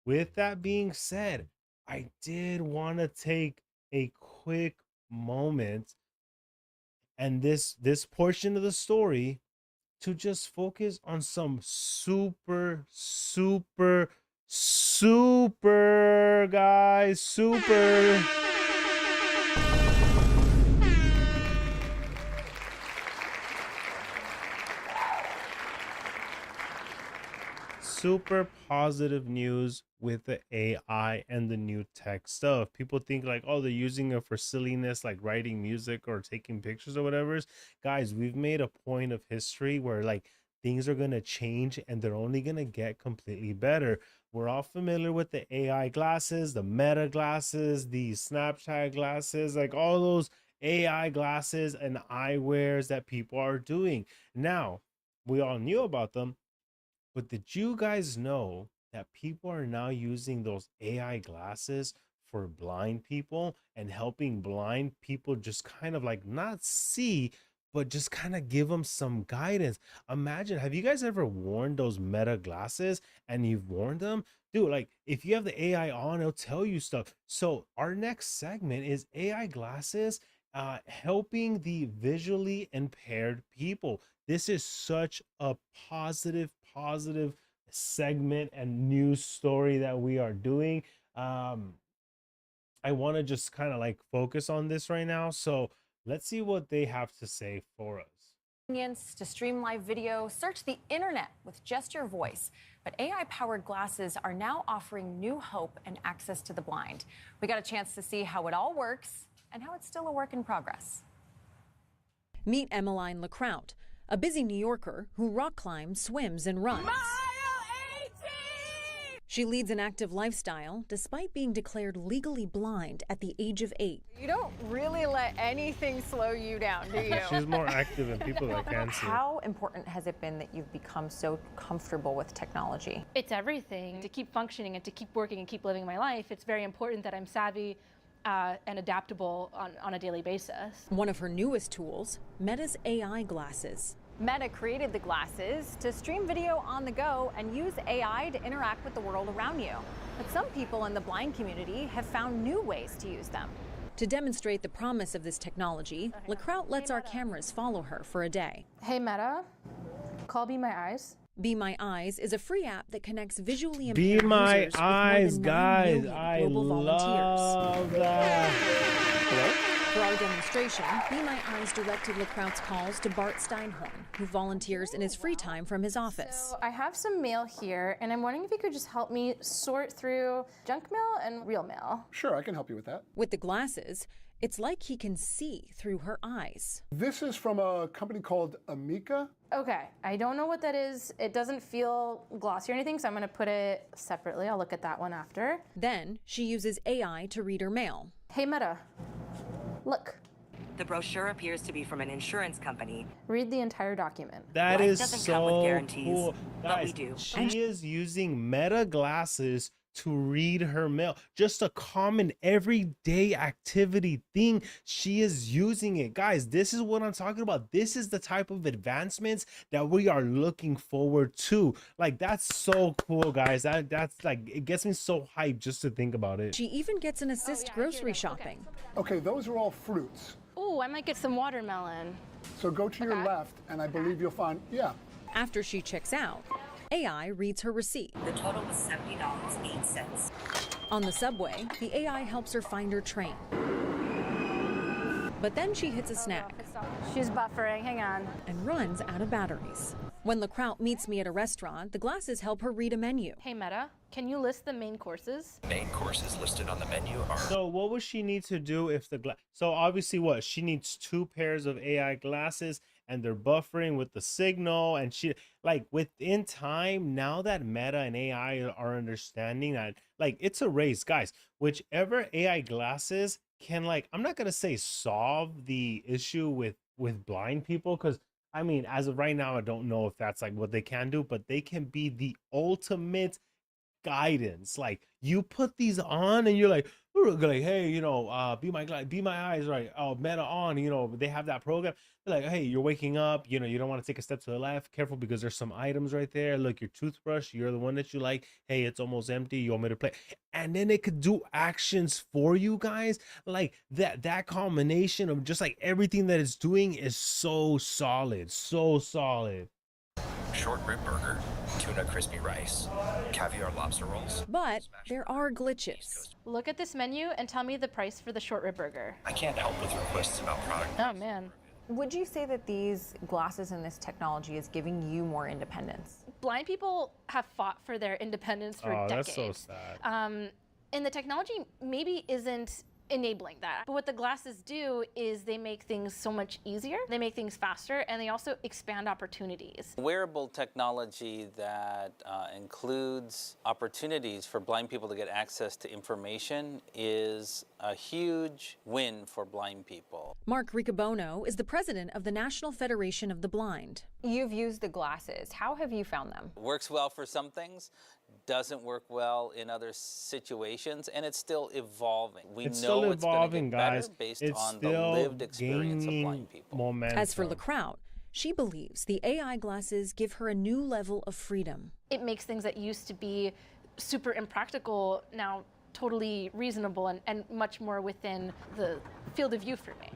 with that being said, I did want to take a quick moment and this portion of the story to just focus on some super guys, super positive news with the AI and the new tech stuff. People think like, oh, they're using it for silliness, like writing music or taking pictures or whatever. Guys, we've made a point of history where like things are going to change and they're only going to get completely better. We're all familiar with the AI glasses, the Meta glasses, the Snapchat glasses, like all those AI glasses and eyewears that people are doing. Now, we all knew about them. But did you guys know that people are now using those AI glasses for blind people and helping blind people just kind of like not see, but just kind of give them some guidance? Imagine, have you guys ever worn those Meta glasses and you've worn them? Dude, like if you have the AI on, it'll tell you stuff. So our next segment is AI glasses helping the visually impaired people. This is such a positive segment and news story that we are doing. I want to just kind of like focus on this right now. So let's see what they have to say for us. To stream live video, search the internet with just your voice. But AI-powered glasses are now offering new hope and access to the blind. We got a chance to see how it all works and how it's still a work in progress. Meet Emmeline LeCrout, a busy New Yorker who rock climbs, swims, and runs. She leads an active lifestyle despite being declared legally blind at the age of 8. You don't really let anything slow you down, do you? She's more active than people that can see. How important has it been that you've become so comfortable with technology? It's everything. To keep functioning and to keep working and keep living my life, it's very important that I'm savvy and adaptable on a daily basis. One of her newest tools, Meta's AI glasses. Meta created the glasses to stream video on the go and use AI to interact with the world around you. But some people in the blind community have found new ways to use them. To demonstrate the promise of this technology, LeCrout lets our cameras follow her for a day. Hey Meta, call Be My Eyes. Be My Eyes is a free app that connects visually impaired Be My users with Eyes, more than 9 guys. million I global love that. Hello? For our demonstration, Be My Eyes directed LeCrout's calls to Bart Steinhorn, who volunteers in his free time from his office. So I have some mail here, and I'm wondering if you could just help me sort through junk mail and real mail. Sure, I can help you with that. With the glasses, it's like he can see through her eyes. This is from a company called Amica. Okay, I don't know what that is. It doesn't feel glossy or anything, so I'm gonna put it separately. I'll look at that one after. Then she uses AI to read her mail. Hey Meta, look. The brochure appears to be from an insurance company. Read the entire document. That Life is doesn't so come with guarantees, cool. but Guys, we do. she is using Meta glasses to read her mail. Just a common everyday activity thing. She is using it. Guys, this is what I'm talking about. This is the type of advancements that we are looking forward to. Like, that's so cool, guys. That's like, it gets me so hyped just to think about it. She even gets an assist grocery shopping. Okay, those are all fruits. Ooh, I might get some watermelon. So go to your left, and I believe you'll find, yeah. After she checks out, AI reads her receipt. The total was $70.08. On the subway, the AI helps her find her train. But then she hits a snag. She's buffering, hang on. And runs out of batteries. When LeCrout meets me at a restaurant, the glasses help her read a menu. Hey Meta, can you list the main courses? Main courses listed on the menu are... So what would she need to do if the so obviously what? She needs 2 pairs of AI glasses and they're buffering with the signal, and she like within time, now that Meta and AI are understanding that like it's a race, guys. Whichever AI glasses can, like, I'm not gonna say solve the issue with blind people, because I mean, as of right now, I don't know if that's like what they can do, but they can be the ultimate guidance. Like, you put these on and you're like, hey, you know, be my eyes, right? Oh, Meta on, you know, they have that program. They're like, hey, you're waking up, you know, you don't want to take a step to the left, careful because there's some items right there. Look, your toothbrush, you're the one that you like. Hey, it's almost empty, you want me to play? And then it could do actions for you guys. Like that combination of just like everything that it's doing is so solid, so solid. Short rib burger, tuna crispy rice, caviar lobster rolls. But there are glitches. Look at this menu and tell me the price for the short rib burger. I can't help with requests about product. Oh man. Would you say that these glasses and this technology is giving you more independence? Blind people have fought for their independence for decades. That's so sad. And the technology maybe isn't enabling that. But what the glasses do is they make things so much easier, they make things faster, and they also expand opportunities. Wearable technology that includes opportunities for blind people to get access to information is a huge win for blind people. Mark Riccobono is the president of the National Federation of the Blind. You've used the glasses. How have you found them? Works well for some things, doesn't work well in other situations, and it's still evolving. It's still evolving, guys. Based it's on still the lived experience of blind people. Momentum. As for LeCrout, she believes the AI glasses give her a new level of freedom. It makes things that used to be super impractical now totally reasonable and much more within the field of view for me.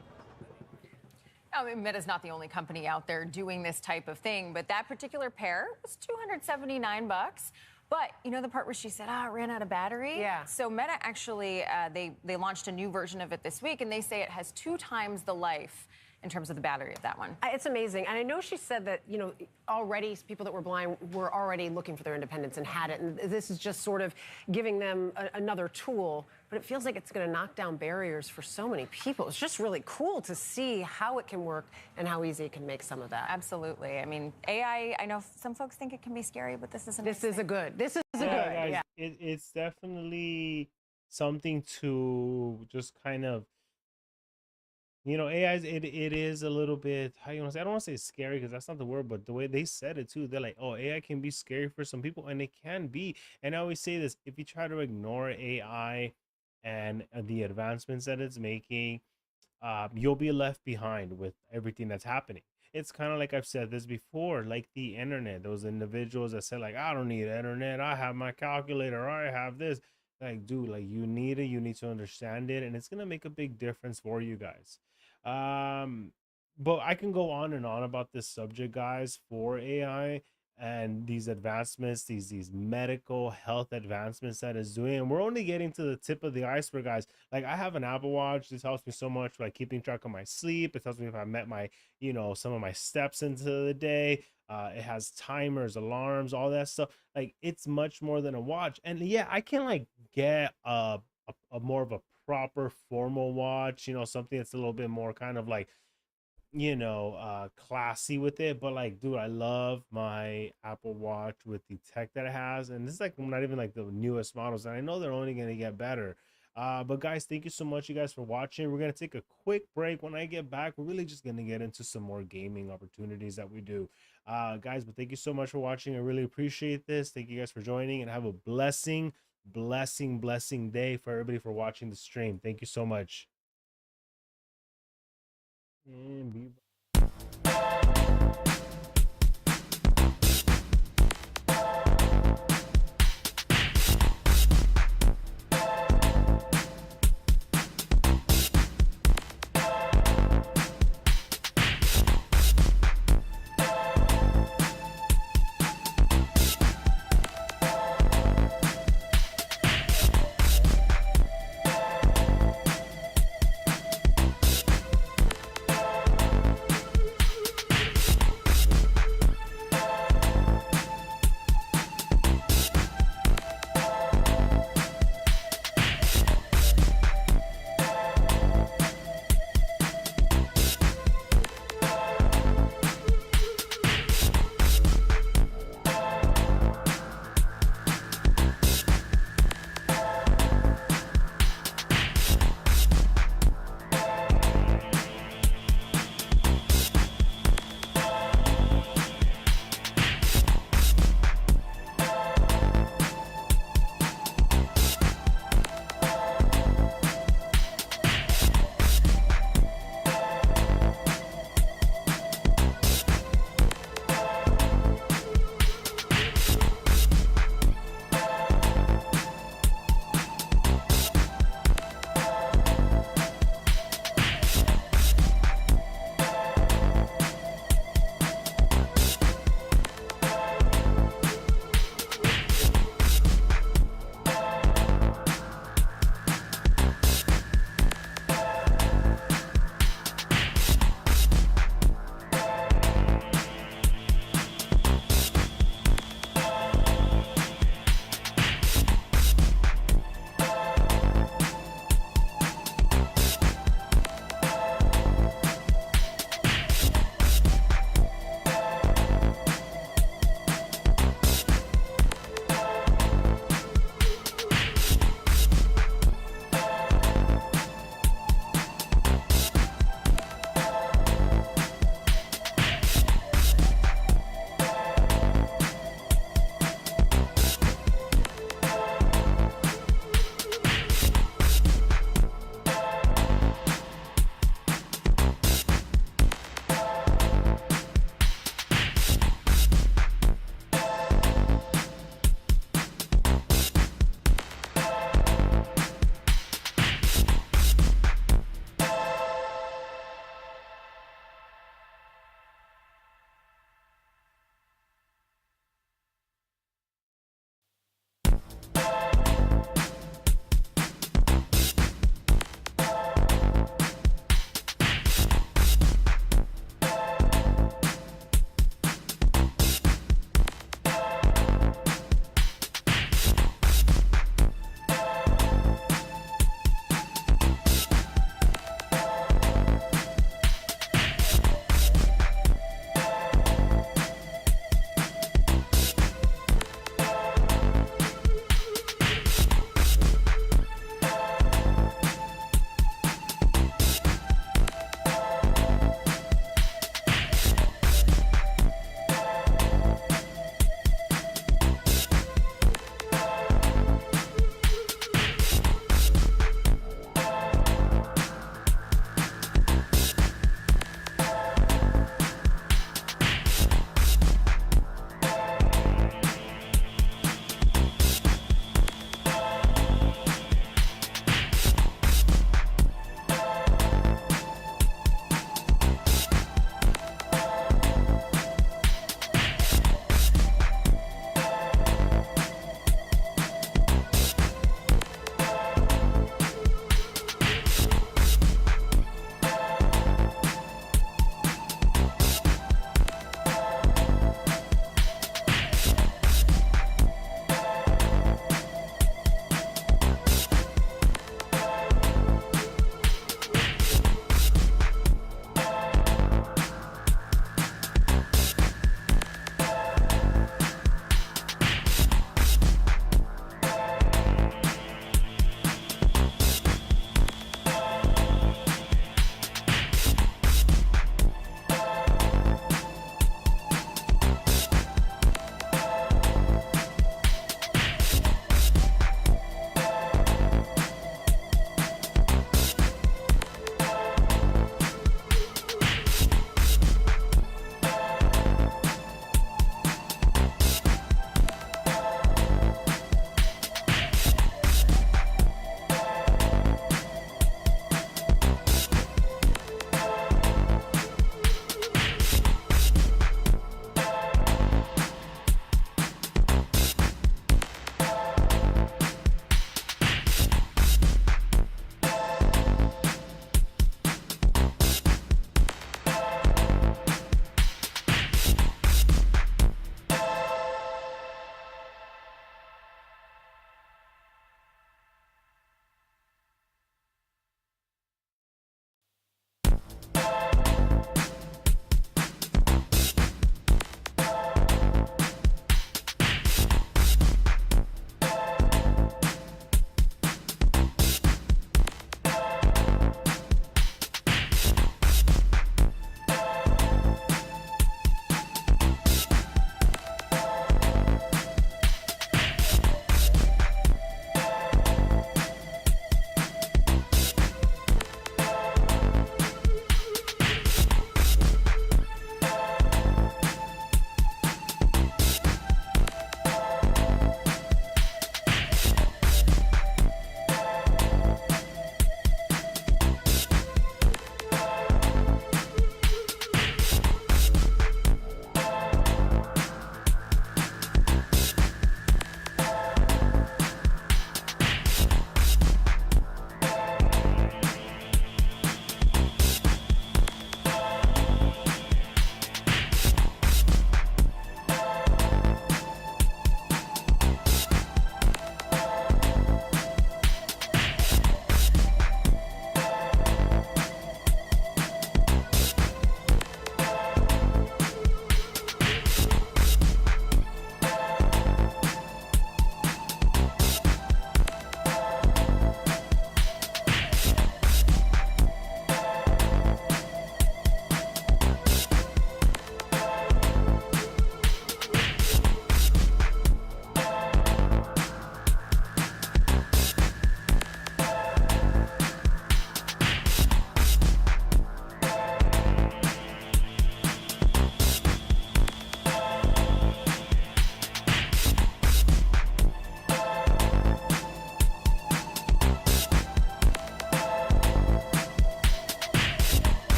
I mean, Meta's not the only company out there doing this type of thing, but that particular pair was $279. But you know the part where she said, it ran out of battery? Yeah. So Meta actually, they launched a new version of it this week, and they say it has 2 times the life in terms of the battery of that one. It's amazing. And I know she said that, you know, already people that were blind were already looking for their independence and had it. And this is just sort of giving them another tool. But it feels like it's going to knock down barriers for so many people. It's just really cool to see how it can work and how easy it can make some of that. Absolutely. I mean, AI, I know some folks think it can be scary, but this is a nice This is a good. guys, it's definitely something to just kind of, AI it is a little bit, how you want to say, I don't want to say scary because that's not the word, but the way they said it too, they're like, oh, AI can be scary for some people, and it can be. And I always say this: if you try to ignore AI and the advancements that it's making, you'll be left behind with everything that's happening. It's kind of like I've said this before, like the internet. Those individuals that said like, I don't need internet, I have my calculator, I have this. Like, dude, like you need it, you need to understand it, and it's gonna make a big difference for you guys. Um, but I can go on and on about this subject, guys, for AI and these advancements, these medical health advancements that it's doing. And we're only getting to the tip of the iceberg, guys. Like, I have an Apple Watch. This helps me so much by keeping track of my sleep. It tells me if I met my, some of my steps into the day. It has timers, alarms, all that stuff. Like, it's much more than a watch. And yeah, I can like get a more of a proper formal watch, something that's a little bit more kind of like, classy with it. But like, dude, I love my Apple Watch with the tech that it has. And this is like not even like the newest models, and I know they're only going to get better. But guys, thank you so much, you guys, for watching. We're going to take a quick break. When I get back, we're really just going to get into some more gaming opportunities that we do, guys. But thank you so much for watching. I really appreciate this. Thank you guys for joining, and have a blessing day for everybody for watching the stream. Thank you so much. And be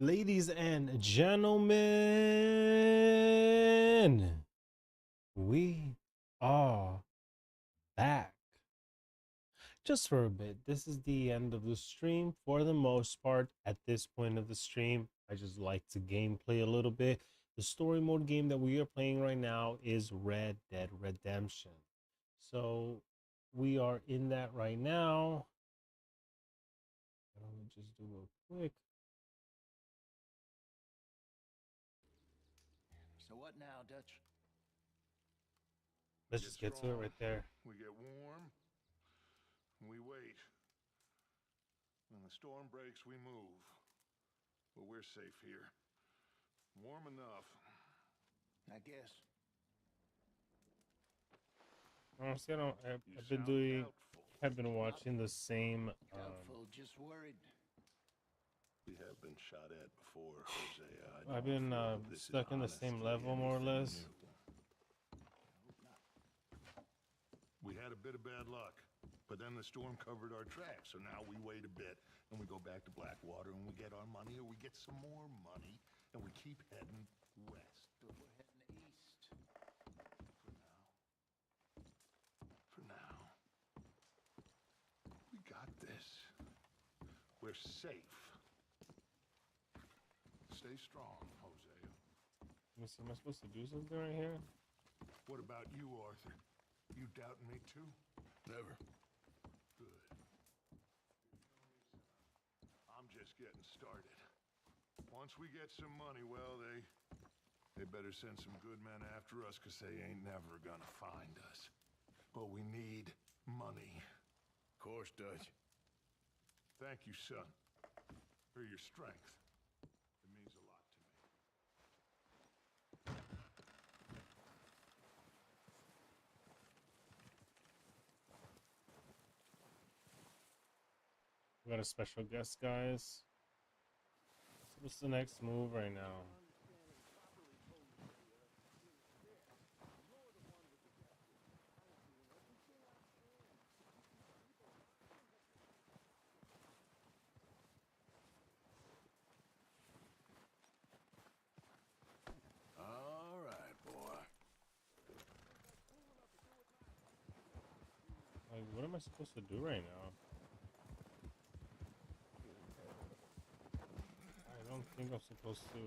Ladies and gentlemen, we are back. Just for a bit. This is the end of the stream for the most part. At this point of the stream, I just like to gameplay a little bit. The story mode game that we are playing right now is Red Dead Redemption. So we are in that right now. Let me just do real quick. So what now, Dutch? Let's just get to it right there. We get warm, and we wait. When the storm breaks, we move. But we're safe here. Warm enough, I guess. Honestly, I've been watching the same. Doubtful, just worried. We have been shot at before, Hosea. I've been stuck in the same level, more or less. We had a bit of bad luck, but then the storm covered our tracks, so now we wait a bit, and we go back to Blackwater, and we get our money, or we get some more money, and we keep heading west. But we're heading east. For now. We got this. We're safe. Stay strong, Hosea. Let me see, am I supposed to do something right here? What about you, Arthur? You doubting me too? Never. Good. I'm just getting started. Once we get some money, well, they better send some good men after us, because they ain't never gonna find us. But we need money. Of course, Dutch. Thank you, son, for your strength. It means a lot to me. We got a special guest, guys. So what's the next move right now? All right, boy. Like, what am I supposed to do right now? I don't think I'm supposed to,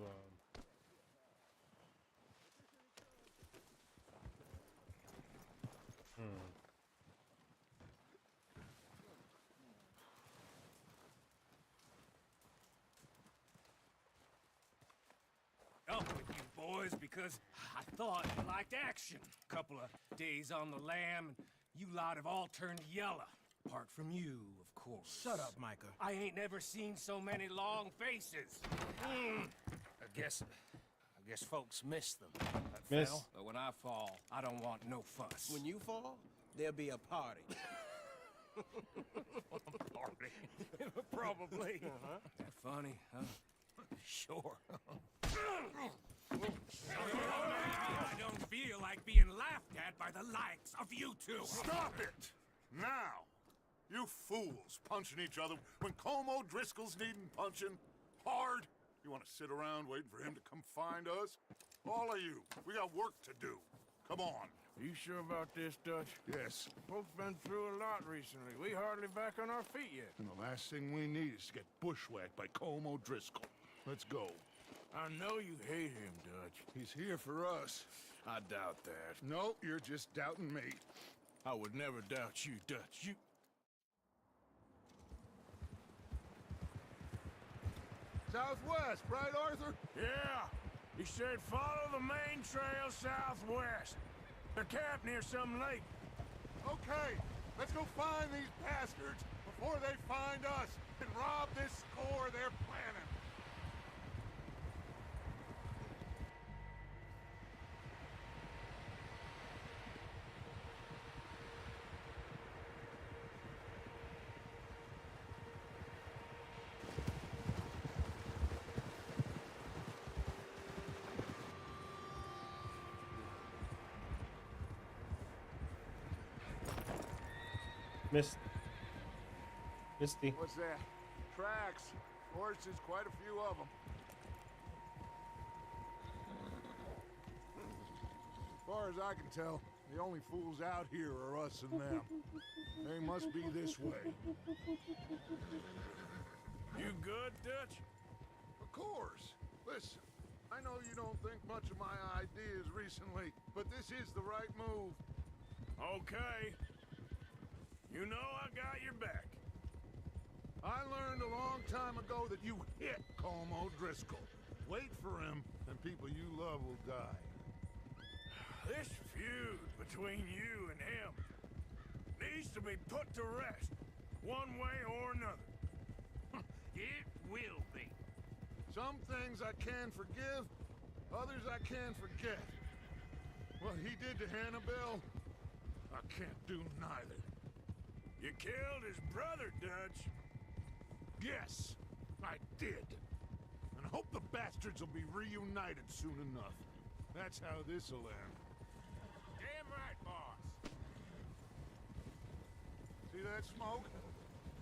Up with you boys because I thought you liked action. Couple of days on the lam, and you lot have all turned yellow. Apart from you, of course. Shut up, Micah. I ain't never seen so many long faces. I guess folks miss them. Miss. But when I fall, I don't want no fuss. When you fall, there'll be a party. Party? Probably. That funny, huh? Sure. I don't feel like being laughed at by the likes of you two. Stop it! Now! You fools punching each other when Como Driscoll's needing punching hard. You want to sit around waiting for him to come find us? All of you, we got work to do. Come on. You sure about this, Dutch? Yes. Folks been through a lot recently. We hardly back on our feet yet. And the last thing we need is to get bushwhacked by Como Driscoll. Let's go. I know you hate him, Dutch. He's here for us. I doubt that. No, you're just doubting me. I would never doubt you, Dutch. You... Southwest, right, Arthur? Yeah. He said follow the main trail southwest. They're camped near some lake. Okay, let's go find these bastards before they find us and rob this score they're planning. Misty. What's that? Tracks. Horses, quite a few of them. far as I can tell, the only fools out here are us and them. They must be this way. You good, Dutch? Of course. Listen, I know you don't think much of my ideas recently, but this is the right move. Okay. You know I got your back. I learned a long time ago that you hit Colm O'Driscoll. Wait for him, and people you love will die. This feud between you and him needs to be put to rest, one way or another. It will be. Some things I can forgive, others I can forget. What he did to Hannibal, I can't do neither. You killed his brother, Dutch. Yes, I did. And I hope the bastards will be reunited soon enough. That's how this'll end. Damn right, boss. See that smoke?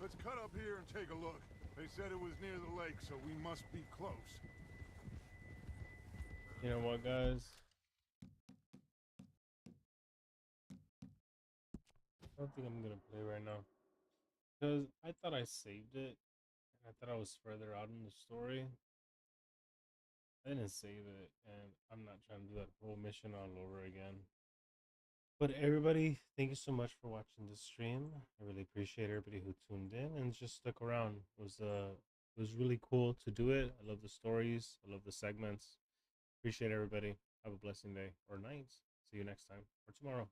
Let's cut up here and take a look. They said it was near the lake, so we must be close. You know what, guys? I don't think I'm gonna play right now. Because I thought I saved it. And I thought I was further out in the story. I didn't save it, and I'm not trying to do that whole mission all over again. But everybody, thank you so much for watching the stream. I really appreciate everybody who tuned in and just stuck around. It was really cool to do it. I love the stories. I love the segments. Appreciate everybody. Have a blessing day or night. See you next time or tomorrow.